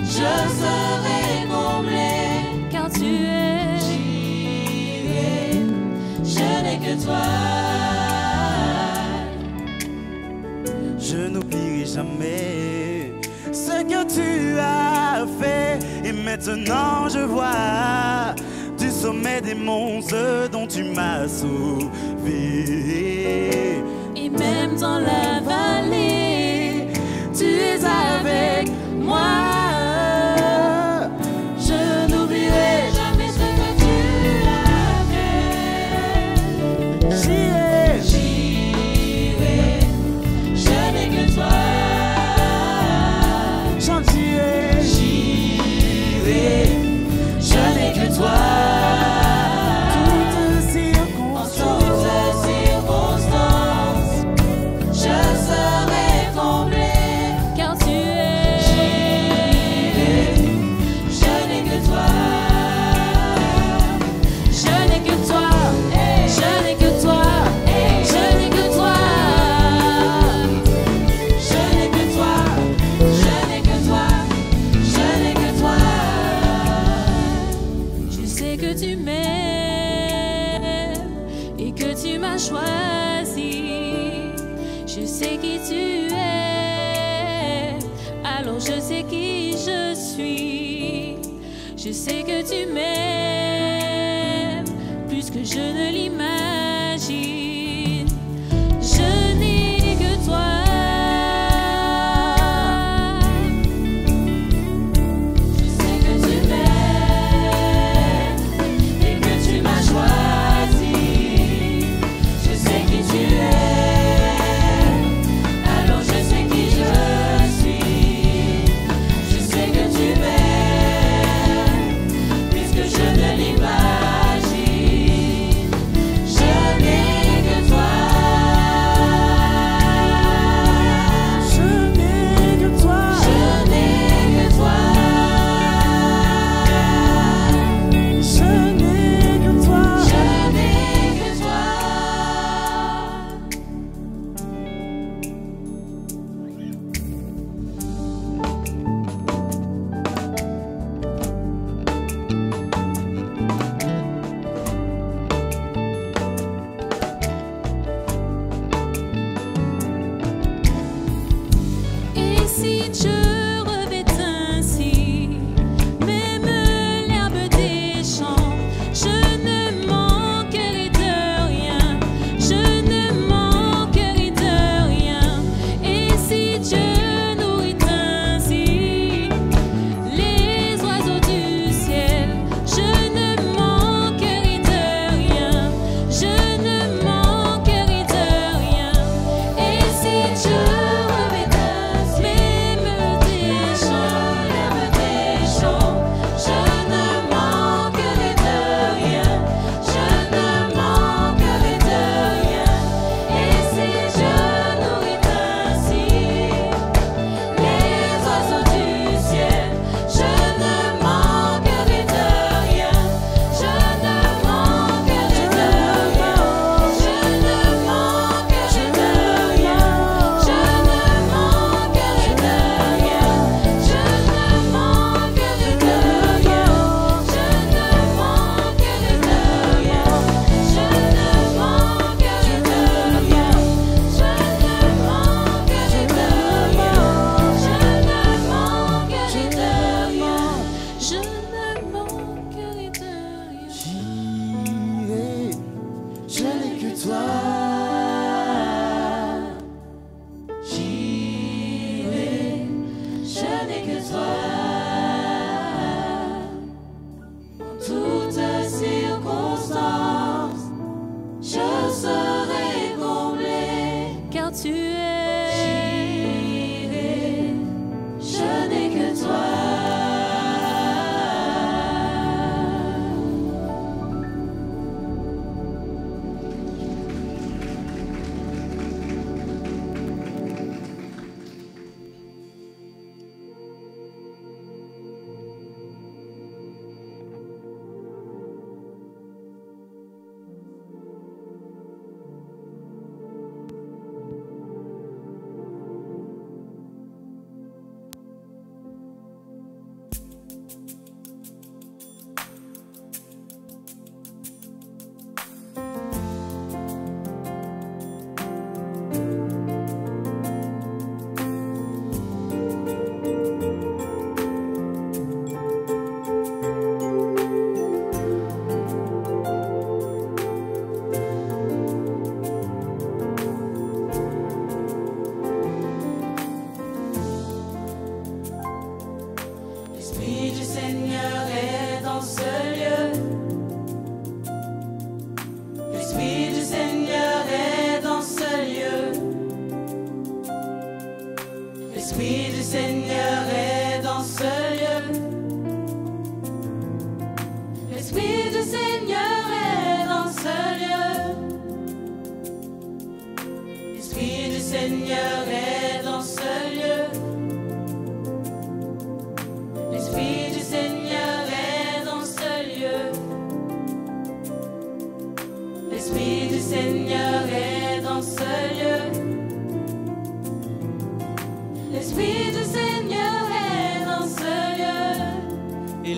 je serai comblé. Car tu es. J'irai, je n'ai que toi. Je n'oublierai jamais ce que tu as fait. Et maintenant je vois du sommet des monts ce dont tu m'as sauvé. Et même dans la vallée, tu es avec moi. Je n'oublierai jamais ce que tu as fait. J'irai. J'irai, je n'ai que toi. Chante, j'irai. J'irai, je n'ai que toi. Toutes En circonstances, toutes circonstances, je serai comblé. Car tu es. J'irai, je n'ai que toi. Je n'ai que toi. Je n'ai que toi. Je n'ai que toi. Je n'ai que toi. Je n'ai que toi. Je n'ai que toi. Je sais que tu m'aimes et que tu m'as choisi. Je sais qui tu es, alors je sais qui je suis. Je sais que tu m'aimes plus que je ne l'imagine. Je n'ai que toi. Je sais que tu m'aimes et que tu m'as choisi. Je sais qui tu es, alors je sais qui je suis. Je sais que tu m'aimes plus que je ne l'imagine. Je n'ai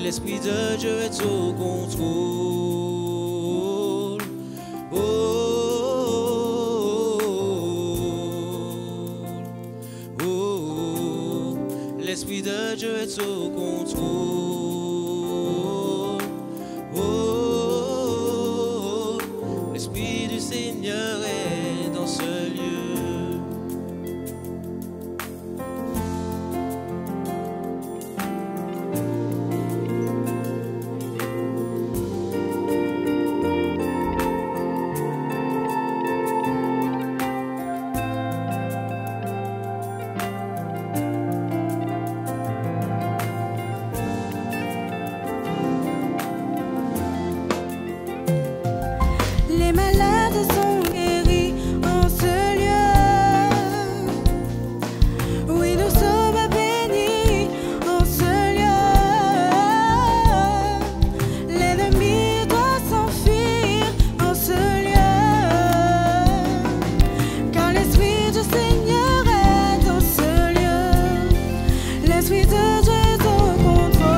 l'Esprit de Dieu est au contrôle. Oh, oh, oh, l'Esprit de Dieu est au contrôle. Oh, oh, l'Esprit du Seigneur est dans ce lieu. Les malades sont guéris en ce lieu. Oui, nous sommes bénis en ce lieu. L'ennemi doit s'enfuir en ce lieu. Car l'Esprit du Seigneur est dans ce lieu. L'Esprit de Dieu est au contrôle.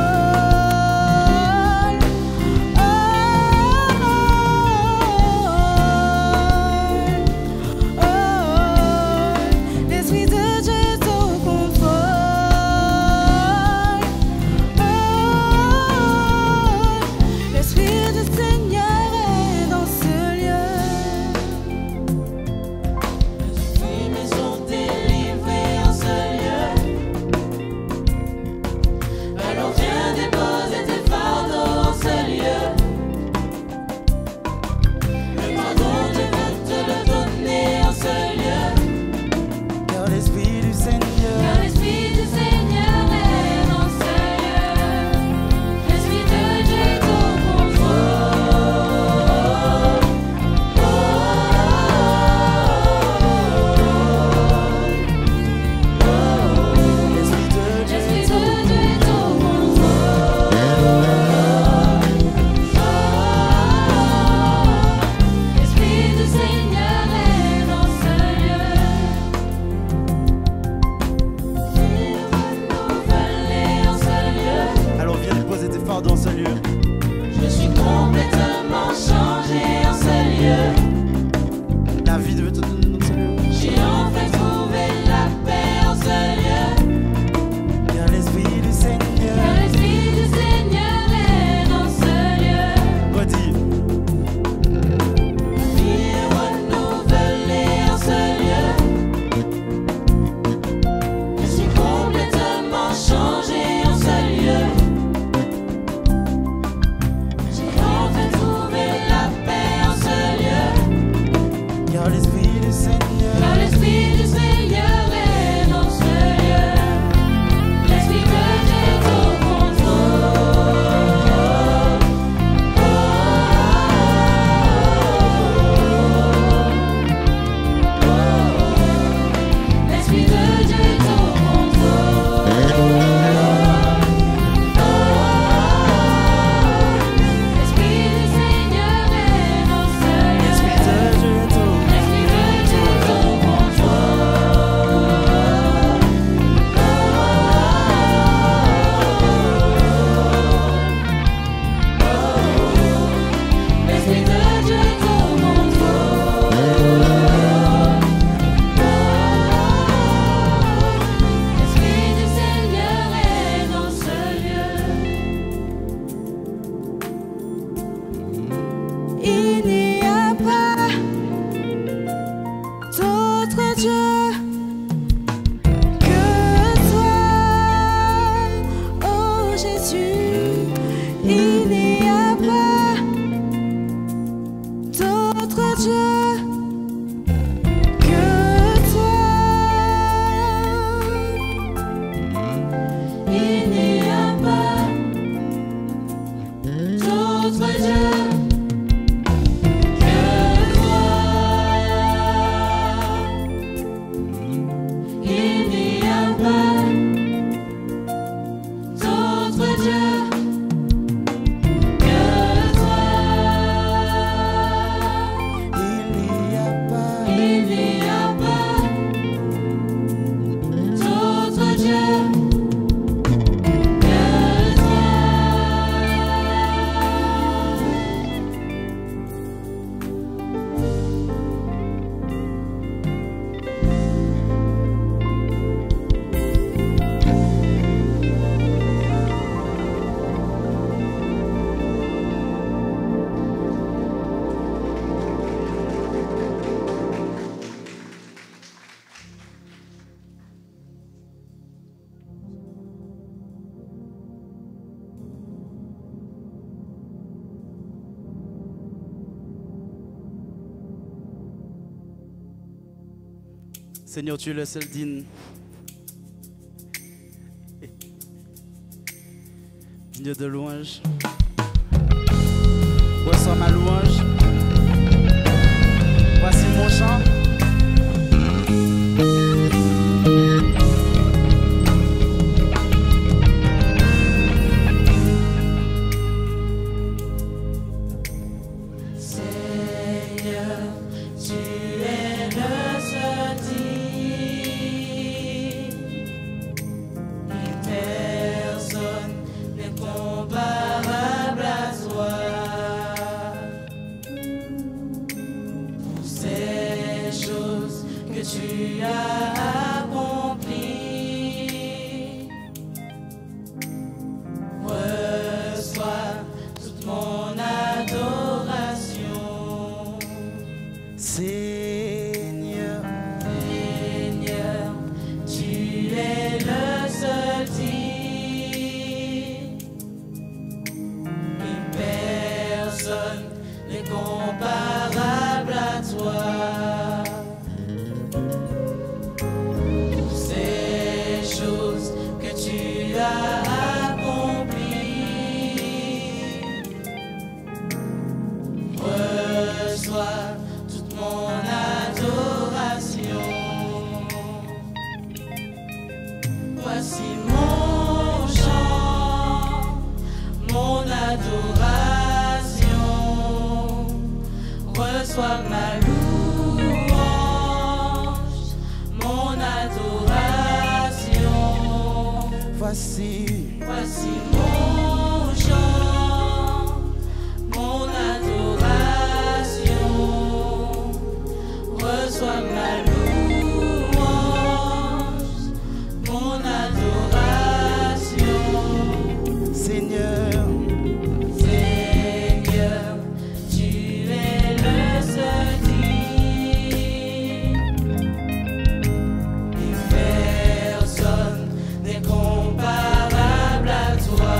L'Esprit de Dieu est au contrôle. L'Esprit du Seigneur est dans ce lieu. Les opprimés sont délivrés en ce lieu. Seigneur, tu es le seul digne. Digne de louange. Reçois ma louange. Voici mon chant. Tu as accompli. Reçois toute mon adoration. Seigneur, Seigneur, tu es le seul digne. Et personne n'est comparable à toi. Toute mon adoration. Voici mon chant, mon adoration. Reçois ma louange, mon adoration. voici mon chant, mon adoration. Reçois ma louange, mon adoration. Seigneur, Seigneur, tu es le seul digne. Et personne n'est comparable à toi.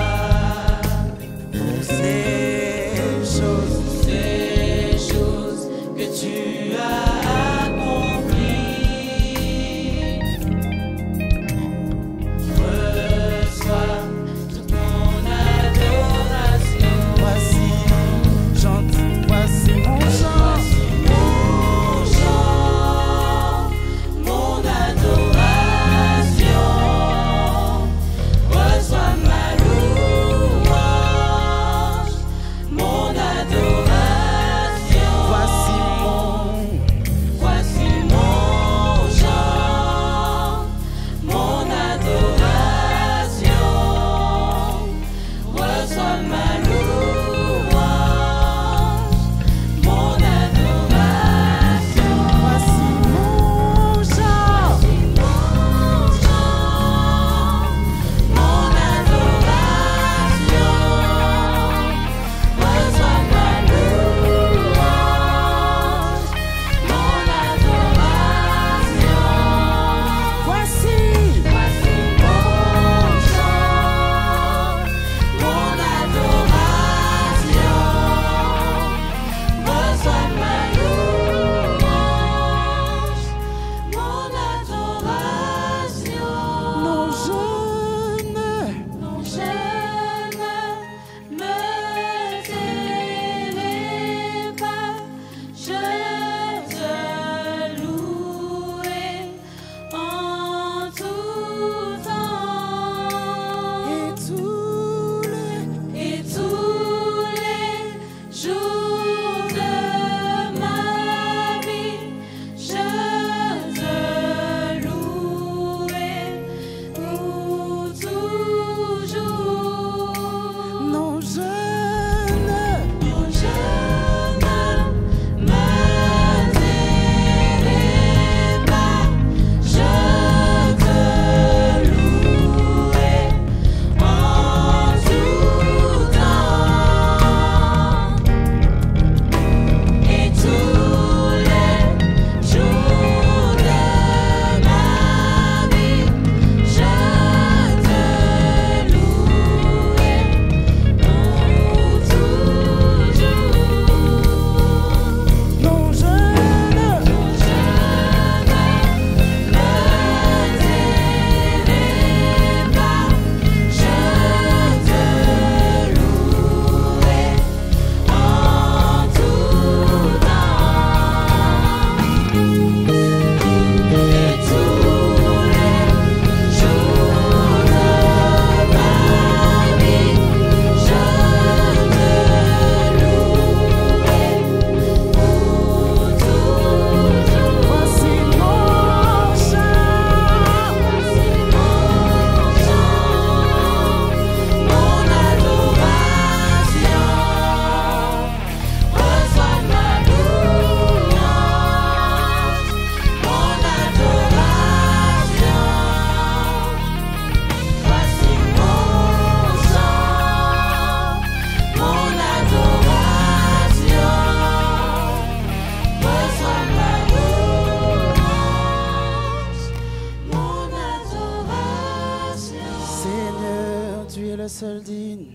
le seul digne.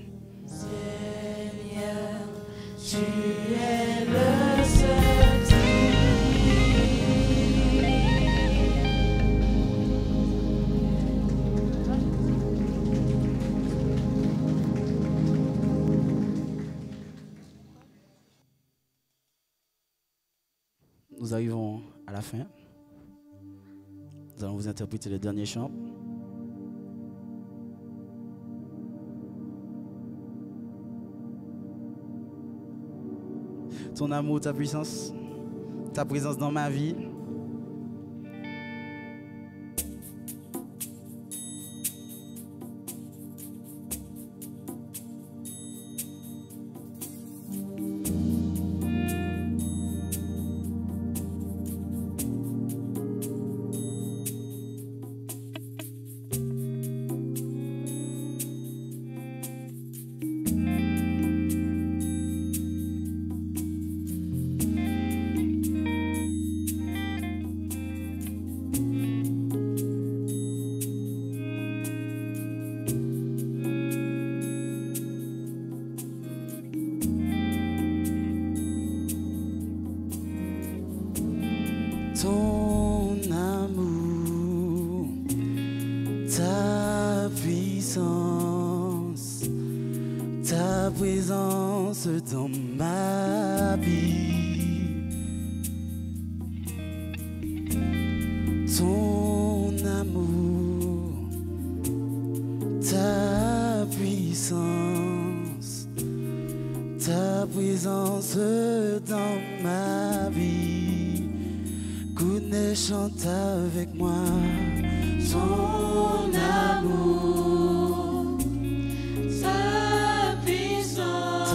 Seigneur, tu es le seul digne. Nous arrivons à la fin. Nous allons vous interpréter le dernier chant. Ton amour, ta puissance, ta présence dans ma vie. Ton amour, ta puissance, ta présence dans ma vie. Ton amour, ta puissance, ta présence dans ma vie. Goodness, chante avec moi. Ton amour, ta puissance,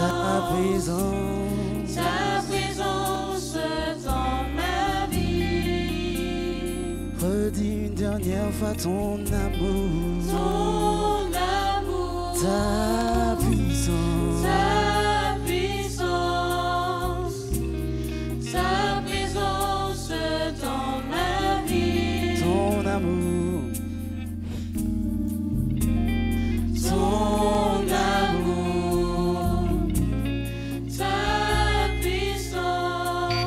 ta présence dans ma vie. Redis une dernière fois ton amour, ta puissance, ta présence dans ma vie. ton amour, Ton amour, ta puissance,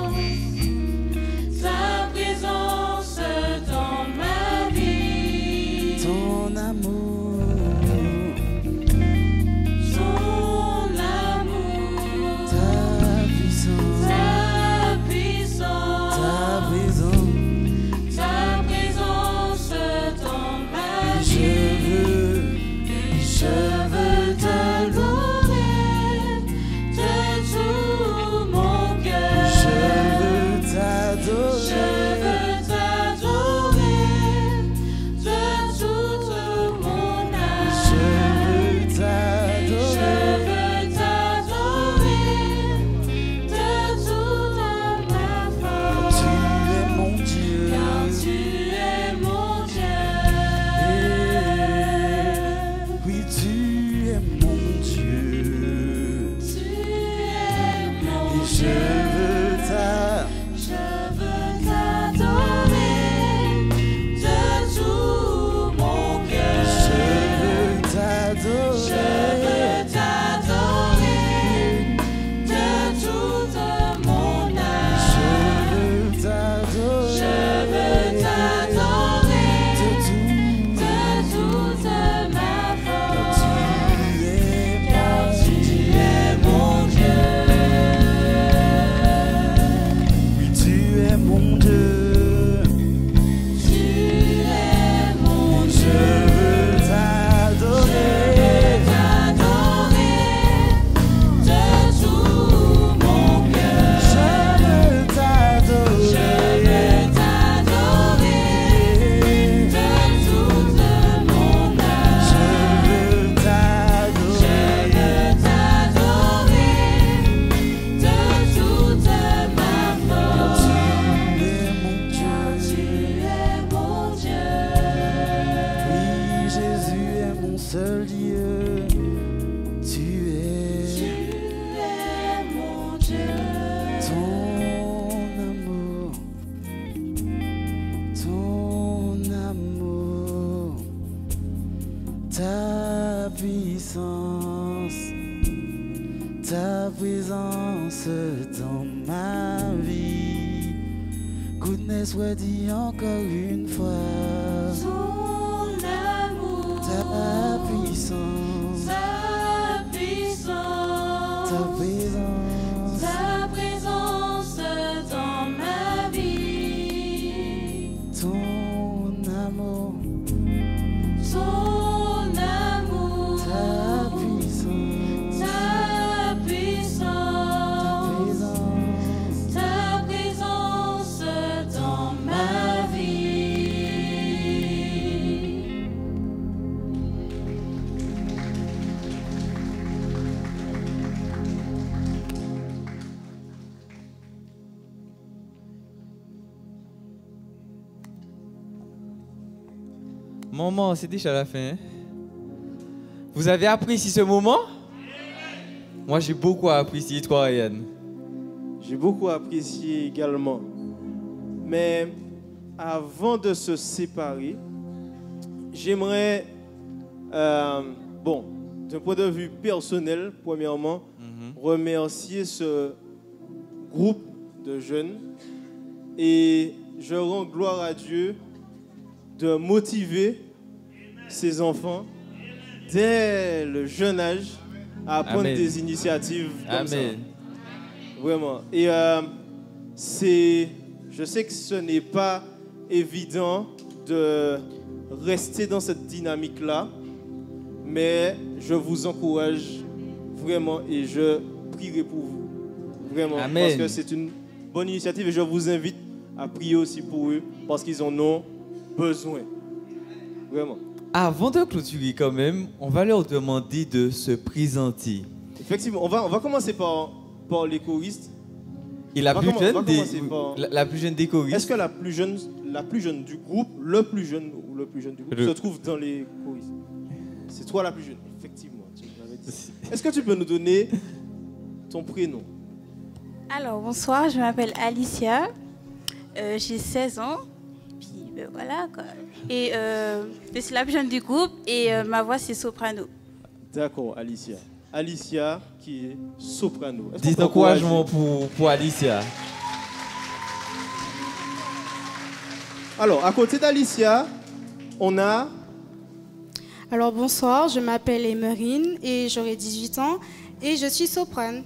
ta présence dans ma vie. ton amour, Ton amour, ta puissance, ta puissance, ta présence. ta présence dans ma Je vie. veux Je veux t'adorer de tout mon cœur. Je veux Je t'adorer. veux t'adorer de toute mon âme. Je veux Je t'adorer. veux t'adorer de toute ma force. Tu es mon Dieu. Car tu es mon Dieu. Oui, tu es mon Dieu. Tu es mon Et je Dieu. veux Je veux t'adorer de tout mon cœur. je veux Je t'adorer. veux t'adorer de toute mon âme. Je veux Je t'adorer. veux t'adorer De de toute ma force. tout. Car tu es mon Dieu. Oui, tu es mon Dieu. Tu es mon Je Dieu. veux t'adorer. T'adorer de tout mon cœur. Je veux Je t'adorer. veux t'adorer de toute mon âme. Je veux Je t'adorer. veux t'adorer de toute ma force. Tu es mon Tu Dieu. es mon Dieu. Oui, Jésus est mon seul Dieu. Tu Tu es es mon Dieu. ton amour, ta puissance, ta présence dans ma vie. Goodness, ouais, dis encore une fois. Ton amour, Ta puissance, ta puissance, ta présence, ta présence dans ma vie. ton amour, Ton amour, ta puissance, ta puissance, ta présence dans ma vie. Maman, c'est déjà la fin. Hein? Vous avez apprécié ce moment? Moi, j'ai beaucoup apprécié, toi, Ryan. J'ai beaucoup apprécié également. Mais avant de se séparer, j'aimerais, bon, d'un point de vue personnel, premièrement, remercier ce groupe de jeunes. Et je rends gloire à Dieu de motiver ses enfants dès le jeune âge à prendre Amen. des initiatives comme ça. Amen. Vraiment. Et je sais que ce n'est pas évident de rester dans cette dynamique-là, mais je vous encourage vraiment et je prierai pour vous. Vraiment. Amen. Parce que c'est une bonne initiative et je vous invite à prier aussi pour eux parce qu'ils en ont besoin. Vraiment. Avant de clôturer quand même, on va leur demander de se présenter. Effectivement, on va commencer par les choristes. Et la On va plus jeune commencer des, par- la plus jeune des choristes. Est-ce que la plus jeune du groupe, le plus jeune ou le plus jeune du groupe Le- se trouve dans les choristes? C'est toi la plus jeune, effectivement. Tu l'avais dit. Est-ce que tu peux nous donner ton prénom? Alors, bonsoir, je m'appelle Alicia, j'ai 16 ans, puis voilà quoi. Et je suis la plus jeune du groupe et ma voix c'est soprano. D'accord, Alicia. Alicia qui est soprano. Est-ce qu'on Des peut encouragements encourager? pour Alicia. Alors, à côté d'Alicia, on a... Alors bonsoir, je m'appelle Emerine et j'aurai 18 ans et je suis soprane.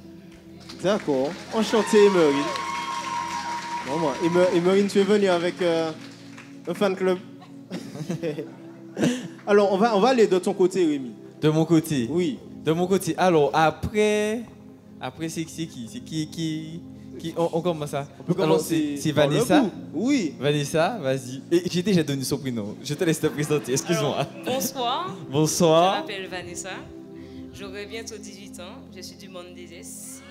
D'accord. Enchanté, Emerine. Bon, Emerine, tu es venue avec un fan club. Alors, on va aller de ton côté, Rémi. De mon côté. Oui. De mon côté. Alors, après c'est qui? C'est qui on commence ça. On peut Alors, commencer c'est par le Vanessa. bout. Oui. Vanessa, vas-y. Et j'ai déjà donné son prénom. Je te laisse te présenter. Excuse-moi. Alors, bonsoir. Bonsoir. Je m'appelle Vanessa. J'aurai bientôt 18 ans. Je suis du monde des S.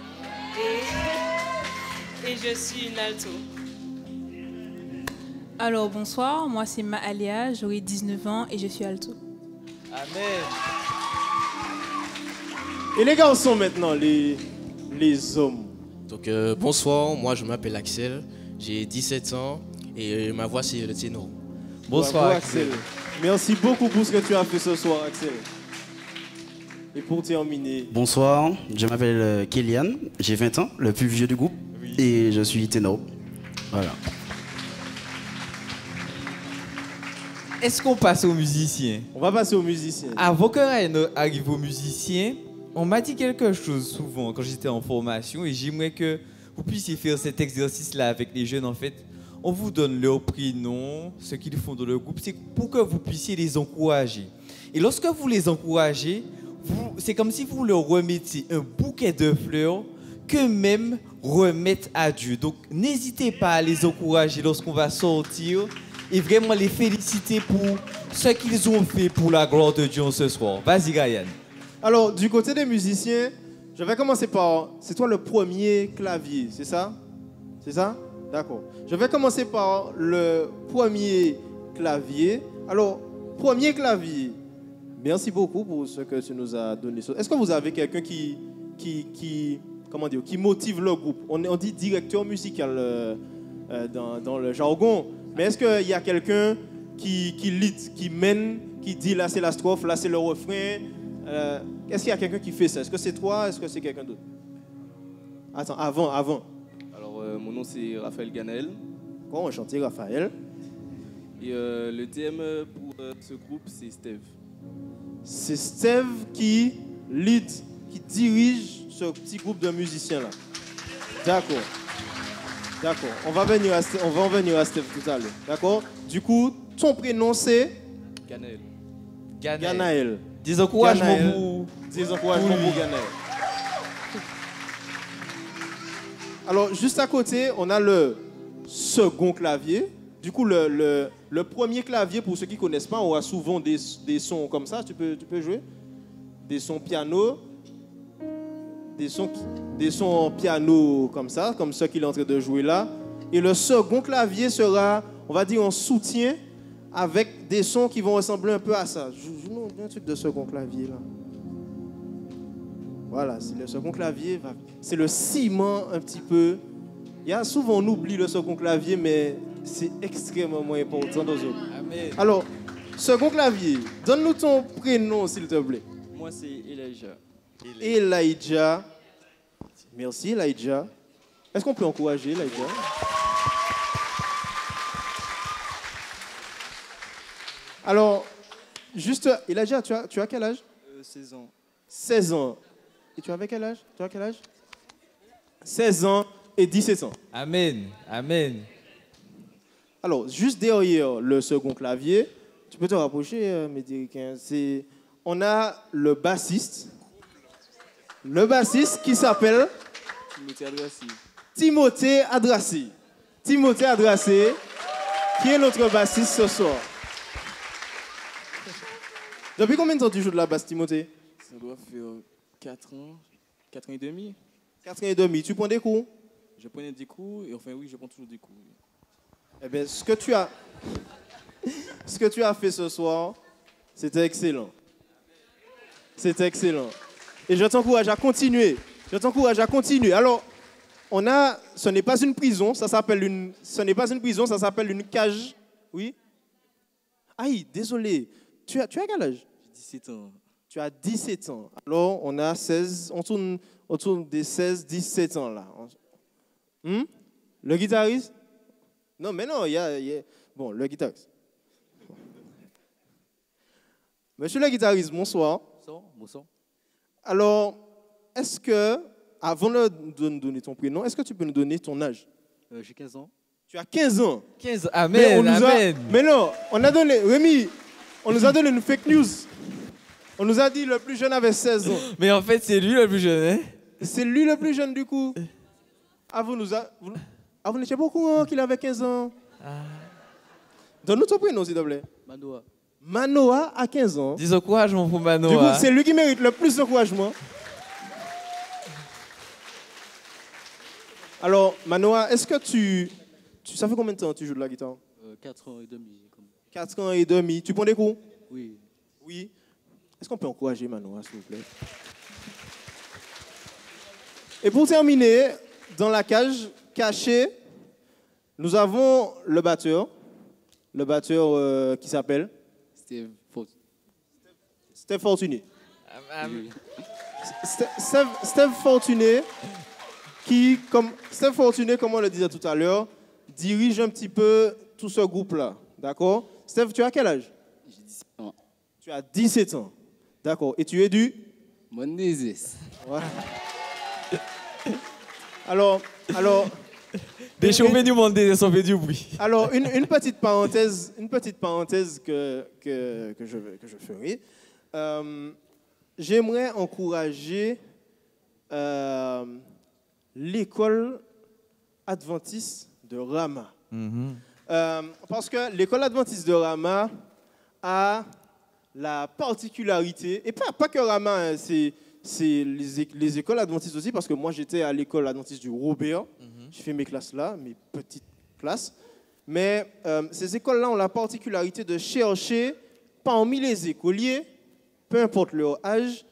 Et je suis une alto. Alors bonsoir, moi c'est Maalia, j'aurai 19 ans et je suis alto. Amen. Et les garçons maintenant, les hommes. Donc bonsoir, moi je m'appelle Axel, j'ai 17 ans et ma voix c'est le ténor. Bonsoir, Bravo, Axel. Merci beaucoup pour ce que tu as fait ce soir, Axel. Et pour terminer, Bonsoir, je m'appelle Kélian, j'ai 20 ans, le plus vieux du groupe, et je suis ténor. Voilà. Est-ce qu'on passe aux musiciens? on va passer aux musiciens. Avant que Ryan arrive aux musiciens, on m'a dit quelque chose souvent quand j'étais en formation et j'aimerais que vous puissiez faire cet exercice-là avec les jeunes. En fait, on vous donne leur prénom, ce qu'ils font dans le groupe, c'est pour que vous puissiez les encourager. Et lorsque vous les encouragez, c'est comme si vous leur remettiez un bouquet de fleurs qu'eux-mêmes remettent à Dieu. Donc, n'hésitez pas à les encourager lorsqu'on va sortir et vraiment les féliciter pour ce qu'ils ont fait pour la gloire de Dieu ce soir. Vas-y, Ryan. Alors, du côté des musiciens, je vais commencer par... C'est toi le premier clavier, c'est ça? C'est ça? D'accord. Je vais commencer par le premier clavier. Alors, premier clavier, merci beaucoup pour ce que tu nous as donné. Est-ce que vous avez quelqu'un qui motive le groupe? On dit directeur musical dans le jargon. Mais est-ce qu'il y a quelqu'un qui lead, qui mène, qui dit là c'est la strophe, là c'est le refrain? Est-ce qu'il y a quelqu'un qui fait ça? Est-ce que c'est toi? Est-ce que c'est quelqu'un d'autre? Attends, avant. Alors, mon nom c'est Raphaël Ganaël. Comment enchanté, Raphaël. Et le DM pour ce groupe, c'est Steve. C'est Steve qui lead, qui dirige ce petit groupe de musiciens-là. D'accord. On va en venir à Steve tout à l'heure. D'accord. Du coup, ton prénom c'est Ganaël. Ganaël. Des encouragements pour... Des encouragements pour Ganaël. Alors, juste à côté, on a le second clavier. Du coup, le premier clavier, pour ceux qui ne connaissent pas, on a souvent des sons comme ça. Tu peux jouer. Des sons piano. Des sons piano comme ça, comme ceux qu'il est en train de jouer là. Et le second clavier sera, on va dire, en soutien avec des sons qui vont ressembler un peu à ça. Joue un truc de second clavier là. Voilà, c'est le second clavier. C'est le ciment un petit peu. Il y a souvent on oublie le second clavier, mais c'est extrêmement important dans eux. Amen. Alors, second clavier, donne-nous ton prénom s'il te plaît. Moi c'est Elijah. Elijah. Merci Elijah. Est-ce qu'on peut encourager Elijah? Alors, juste, Elijah, tu as quel âge? 16 ans. 16 ans. Et tu avais quel âge? 16 ans et 17 ans. Amen. Alors, juste derrière le second clavier, tu peux te rapprocher, Médéricain. On a le bassiste. Le bassiste qui s'appelle Timothée Adrassi. Timothée Adrassi, qui est notre bassiste ce soir. Depuis combien de temps tu joues de la basse, Timothée? Ça doit faire 4 ans et demi. 4 ans et demi. Tu prends des cours? Je prenais des cours et enfin oui, je prends toujours des cours. Eh bien, ce que tu as fait ce soir, c'était excellent. C'était excellent. Et je t'encourage à continuer. Alors, ce n'est pas une prison, ça s'appelle une cage. Oui? Aïe, désolé. Tu as quel âge? J'ai 17 ans. Tu as 17 ans. Alors, on a 16, on tourne des 16, 17 ans là. Le guitariste? Non, mais non, il y a... Bon, le guitariste. Monsieur le guitariste, bonsoir. Bonsoir. Alors, est-ce que, avant de nous donner ton prénom, est-ce que tu peux nous donner ton âge? J'ai 15 ans. Tu as 15 ans? 15 ans, amen. Mais non, Rémi, on nous a donné une fake news. On nous a dit le plus jeune avait 16 ans. Mais en fait, c'est lui le plus jeune, hein? C'est lui le plus jeune du coup. Vous n'étiez pas au courant qu'il avait 15 ans. Donne-nous ton prénom, s'il te plaît. Manoa a 15 ans. Des encouragements pour Manoa. Du coup, c'est lui qui mérite le plus d'encouragement. Alors, Manoa, est-ce que ça fait combien de temps que tu joues de la guitare? 4 ans et demi. 4 ans et demi. Tu prends des cours? Oui. Oui. Est-ce qu'on peut encourager Manoa, s'il vous plaît? Et pour terminer, dans la cage cachée, nous avons le batteur qui s'appelle Steve Fortuné. Steve Fortuné, comme on le disait tout à l'heure, dirige un petit peu tout ce groupe-là. D'accord? Steve, tu as quel âge? J'ai 17 ans. Tu as 17 ans. D'accord. Et tu es du? Montézis. Voilà. Alors. Des chauffeurs du monde, ça fait du bruit. Alors, une petite parenthèse que je ferai. J'aimerais encourager l'école adventiste de Rama. Parce que l'école adventiste de Rama a la particularité, et pas que Rama, hein, c'est les écoles adventistes aussi, parce que moi j'étais à l'école adventiste du Robert, j'ai fait mes classes là, mes petites classes, mais ces écoles-là ont la particularité de chercher parmi les écoliers, peu importe leur âge,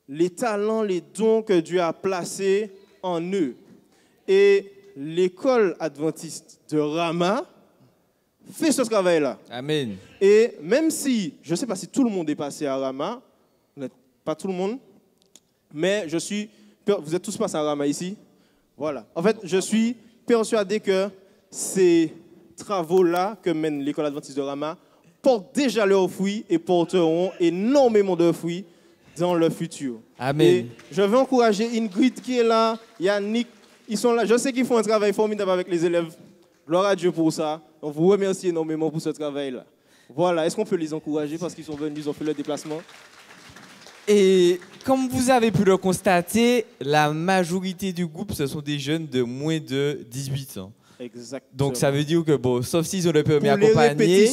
les talents, les dons que Dieu a placés en eux. Et l'école adventiste de Rama fait ce travail-là. Amen. Et même si, je ne sais pas si tout le monde est passé à Rama, pas tout le monde, mais vous êtes tous passés à Rama ici. Voilà. En fait, je suis persuadé que ces travaux-là que mène l'école adventiste de Rama portent déjà leurs fruits et porteront énormément de fruits dans le futur. Amen. Et je veux encourager Ingrid qui est là, Yannick, ils sont là. Je sais qu'ils font un travail formidable avec les élèves. Gloire à Dieu pour ça. On vous remercie énormément pour ce travail-là. Voilà, est-ce qu'on peut les encourager parce qu'ils sont venus, ils ont fait le déplacement? Et comme vous avez pu le constater, la majorité du groupe, ce sont des jeunes de moins de 18 ans. Exactement. Donc ça veut dire que, bon, sauf s'ils ont le permis pour accompagné,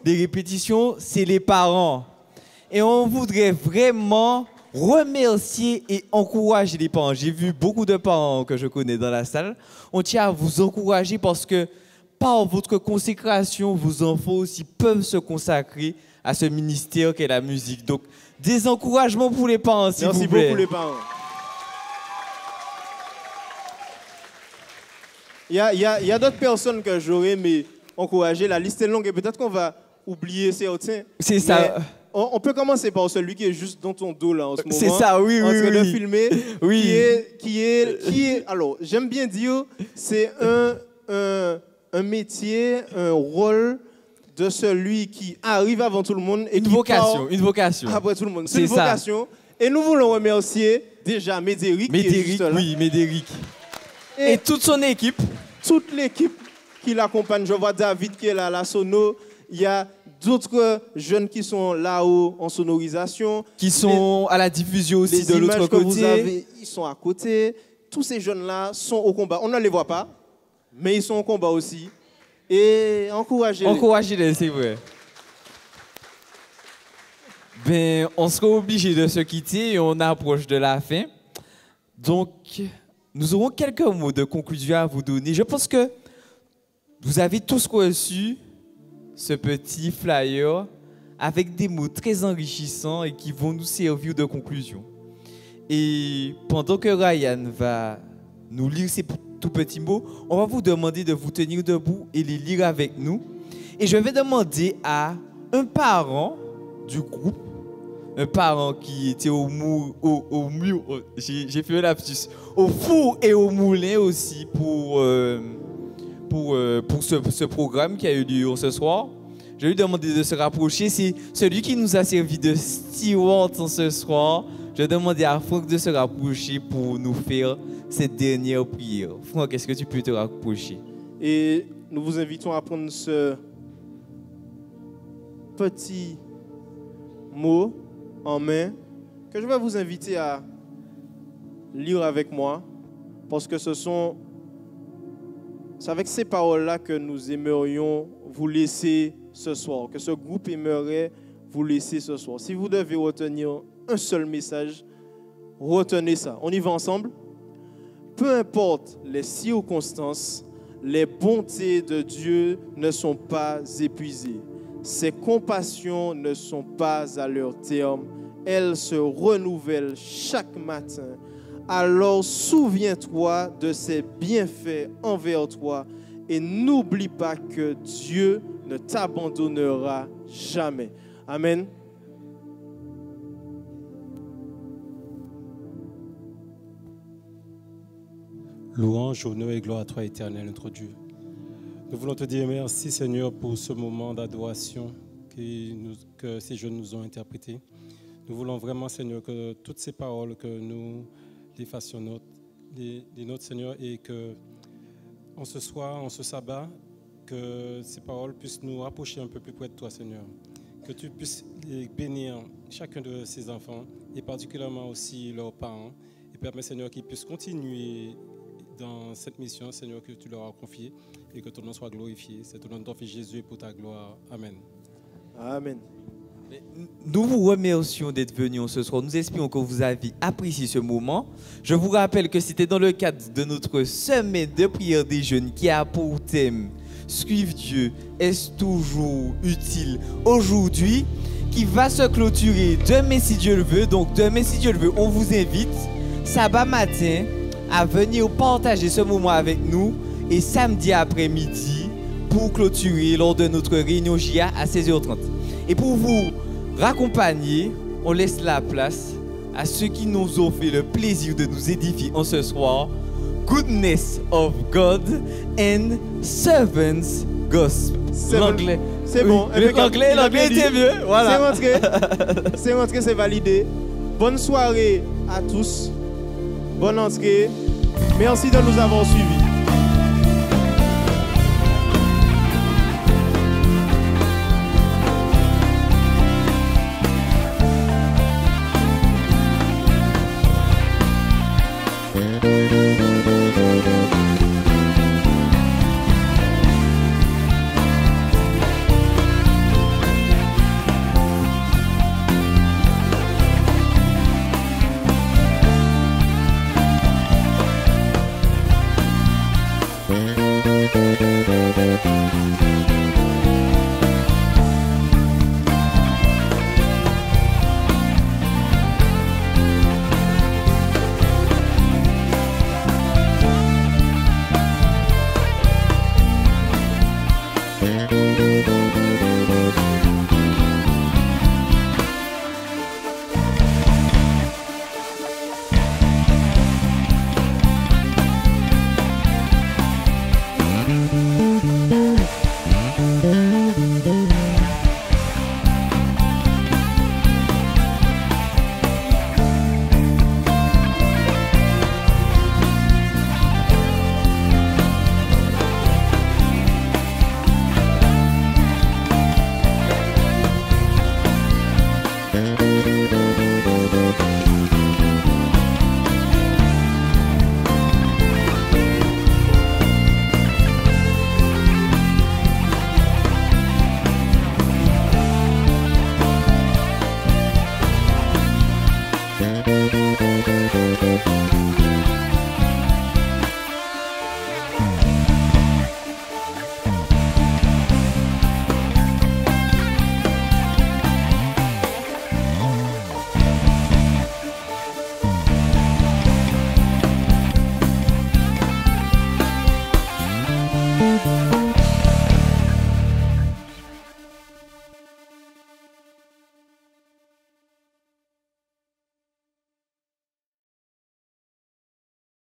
les répétitions, c'est les parents. Et on voudrait vraiment remercier et encourager les parents. J'ai vu beaucoup de parents que je connais dans la salle. On tient à vous encourager parce que par votre consécration, vos enfants aussi peuvent se consacrer à ce ministère qu'est la musique. Donc, des encouragements pour les parents, s'il vous plaît. Merci beaucoup les parents. Il y a d'autres personnes que j'aurais aimé encourager. La liste est longue et peut-être qu'on va oublier certains. C'est ça. On peut commencer par celui qui est juste dans ton dos là en ce moment. C'est ça, oui, en train de oui. filmer. Oui. Qui est. Alors, j'aime bien dire, c'est un métier, un rôle de celui qui arrive avant tout le monde et qui part une vocation. après tout le monde. C'est une vocation. Et nous voulons remercier déjà Médéric qui est juste là. Oui, Médéric. Et toute son équipe. Toute l'équipe qui l'accompagne. Je vois David qui est là à la sono. Il y a d'autres jeunes qui sont là-haut en sonorisation. Qui sont à la diffusion aussi de l'autre côté. Vous avez, ils sont à côté. Tous ces jeunes-là sont au combat. On ne les voit pas, mais ils sont au combat aussi. Et encouragez-les. Encouragez-les, c'est vrai. Ben, on sera obligé de se quitter et on approche de la fin. Donc, nous aurons quelques mots de conclusion à vous donner. Je pense que vous avez tous reçu ce petit flyer avec des mots très enrichissants et qui vont nous servir de conclusion. Et pendant que Ryan va nous lire ces tout petits mots, on va vous demander de vous tenir debout et les lire avec nous. Et je vais demander à un parent du groupe, un parent qui était au j'ai fait un lapsus, au four et au moulin aussi pour ce programme qui a eu lieu ce soir. Je vais lui demander de se rapprocher. C'est celui qui nous a servi de steward ce soir. Je vais demander à Franck de se rapprocher pour nous faire cette dernière prière. Franck, est-ce que tu peux te rapprocher? Et nous vous invitons à prendre ce petit mot en main que je vais vous inviter à lire avec moi parce que c'est avec ces paroles-là que nous aimerions vous laisser ce soir, que ce groupe aimerait vous laisser ce soir. Si vous devez retenir un seul message, retenez ça. On y va ensemble? Peu importe les circonstances, les bontés de Dieu ne sont pas épuisées. Ses compassions ne sont pas à leur terme. Elles se renouvellent chaque matin. Alors souviens-toi de ses bienfaits envers toi et n'oublie pas que Dieu ne t'abandonnera jamais. Amen. Louange, honneur et gloire à toi, éternel, notre Dieu. Nous voulons te dire merci, Seigneur, pour ce moment d'adoration que ces jeunes nous ont interprété. Nous voulons vraiment, Seigneur, que toutes ces paroles, que nous les fassions des nôtres, Seigneur, et que en ce soir, en ce sabbat, que ces paroles puissent nous rapprocher un peu plus près de toi, Seigneur. Que tu puisses les bénir, chacun de ces enfants, et particulièrement aussi leurs parents, et permets, Seigneur, qu'ils puissent continuer dans cette mission, Seigneur, que tu leur as confiée, et que ton nom soit glorifié. C'est au nom de ton Fils Jésus et pour ta gloire. Amen. Amen. Nous vous remercions d'être venus ce soir. Nous espérons que vous avez apprécié ce moment. Je vous rappelle que c'était dans le cadre de notre semaine de prière des jeunes qui a pour thème « Suivre Dieu, est-ce toujours utile aujourd'hui ?» qui va se clôturer demain si Dieu le veut. Donc demain si Dieu le veut, on vous invite sabbat matin à venir partager ce moment avec nous et samedi après-midi pour clôturer lors de notre réunion JA à 16h30. Et pour vous raccompagner, on laisse la place à ceux qui nous ont fait le plaisir de nous édifier en ce soir, goodness of God and servants gospel. L'anglais. C'est bon. L'anglais était mieux. Voilà. C'est rentré, c'est validé. Bonne soirée à tous. Bonne entrée. Merci de nous avoir suivis. Thank you.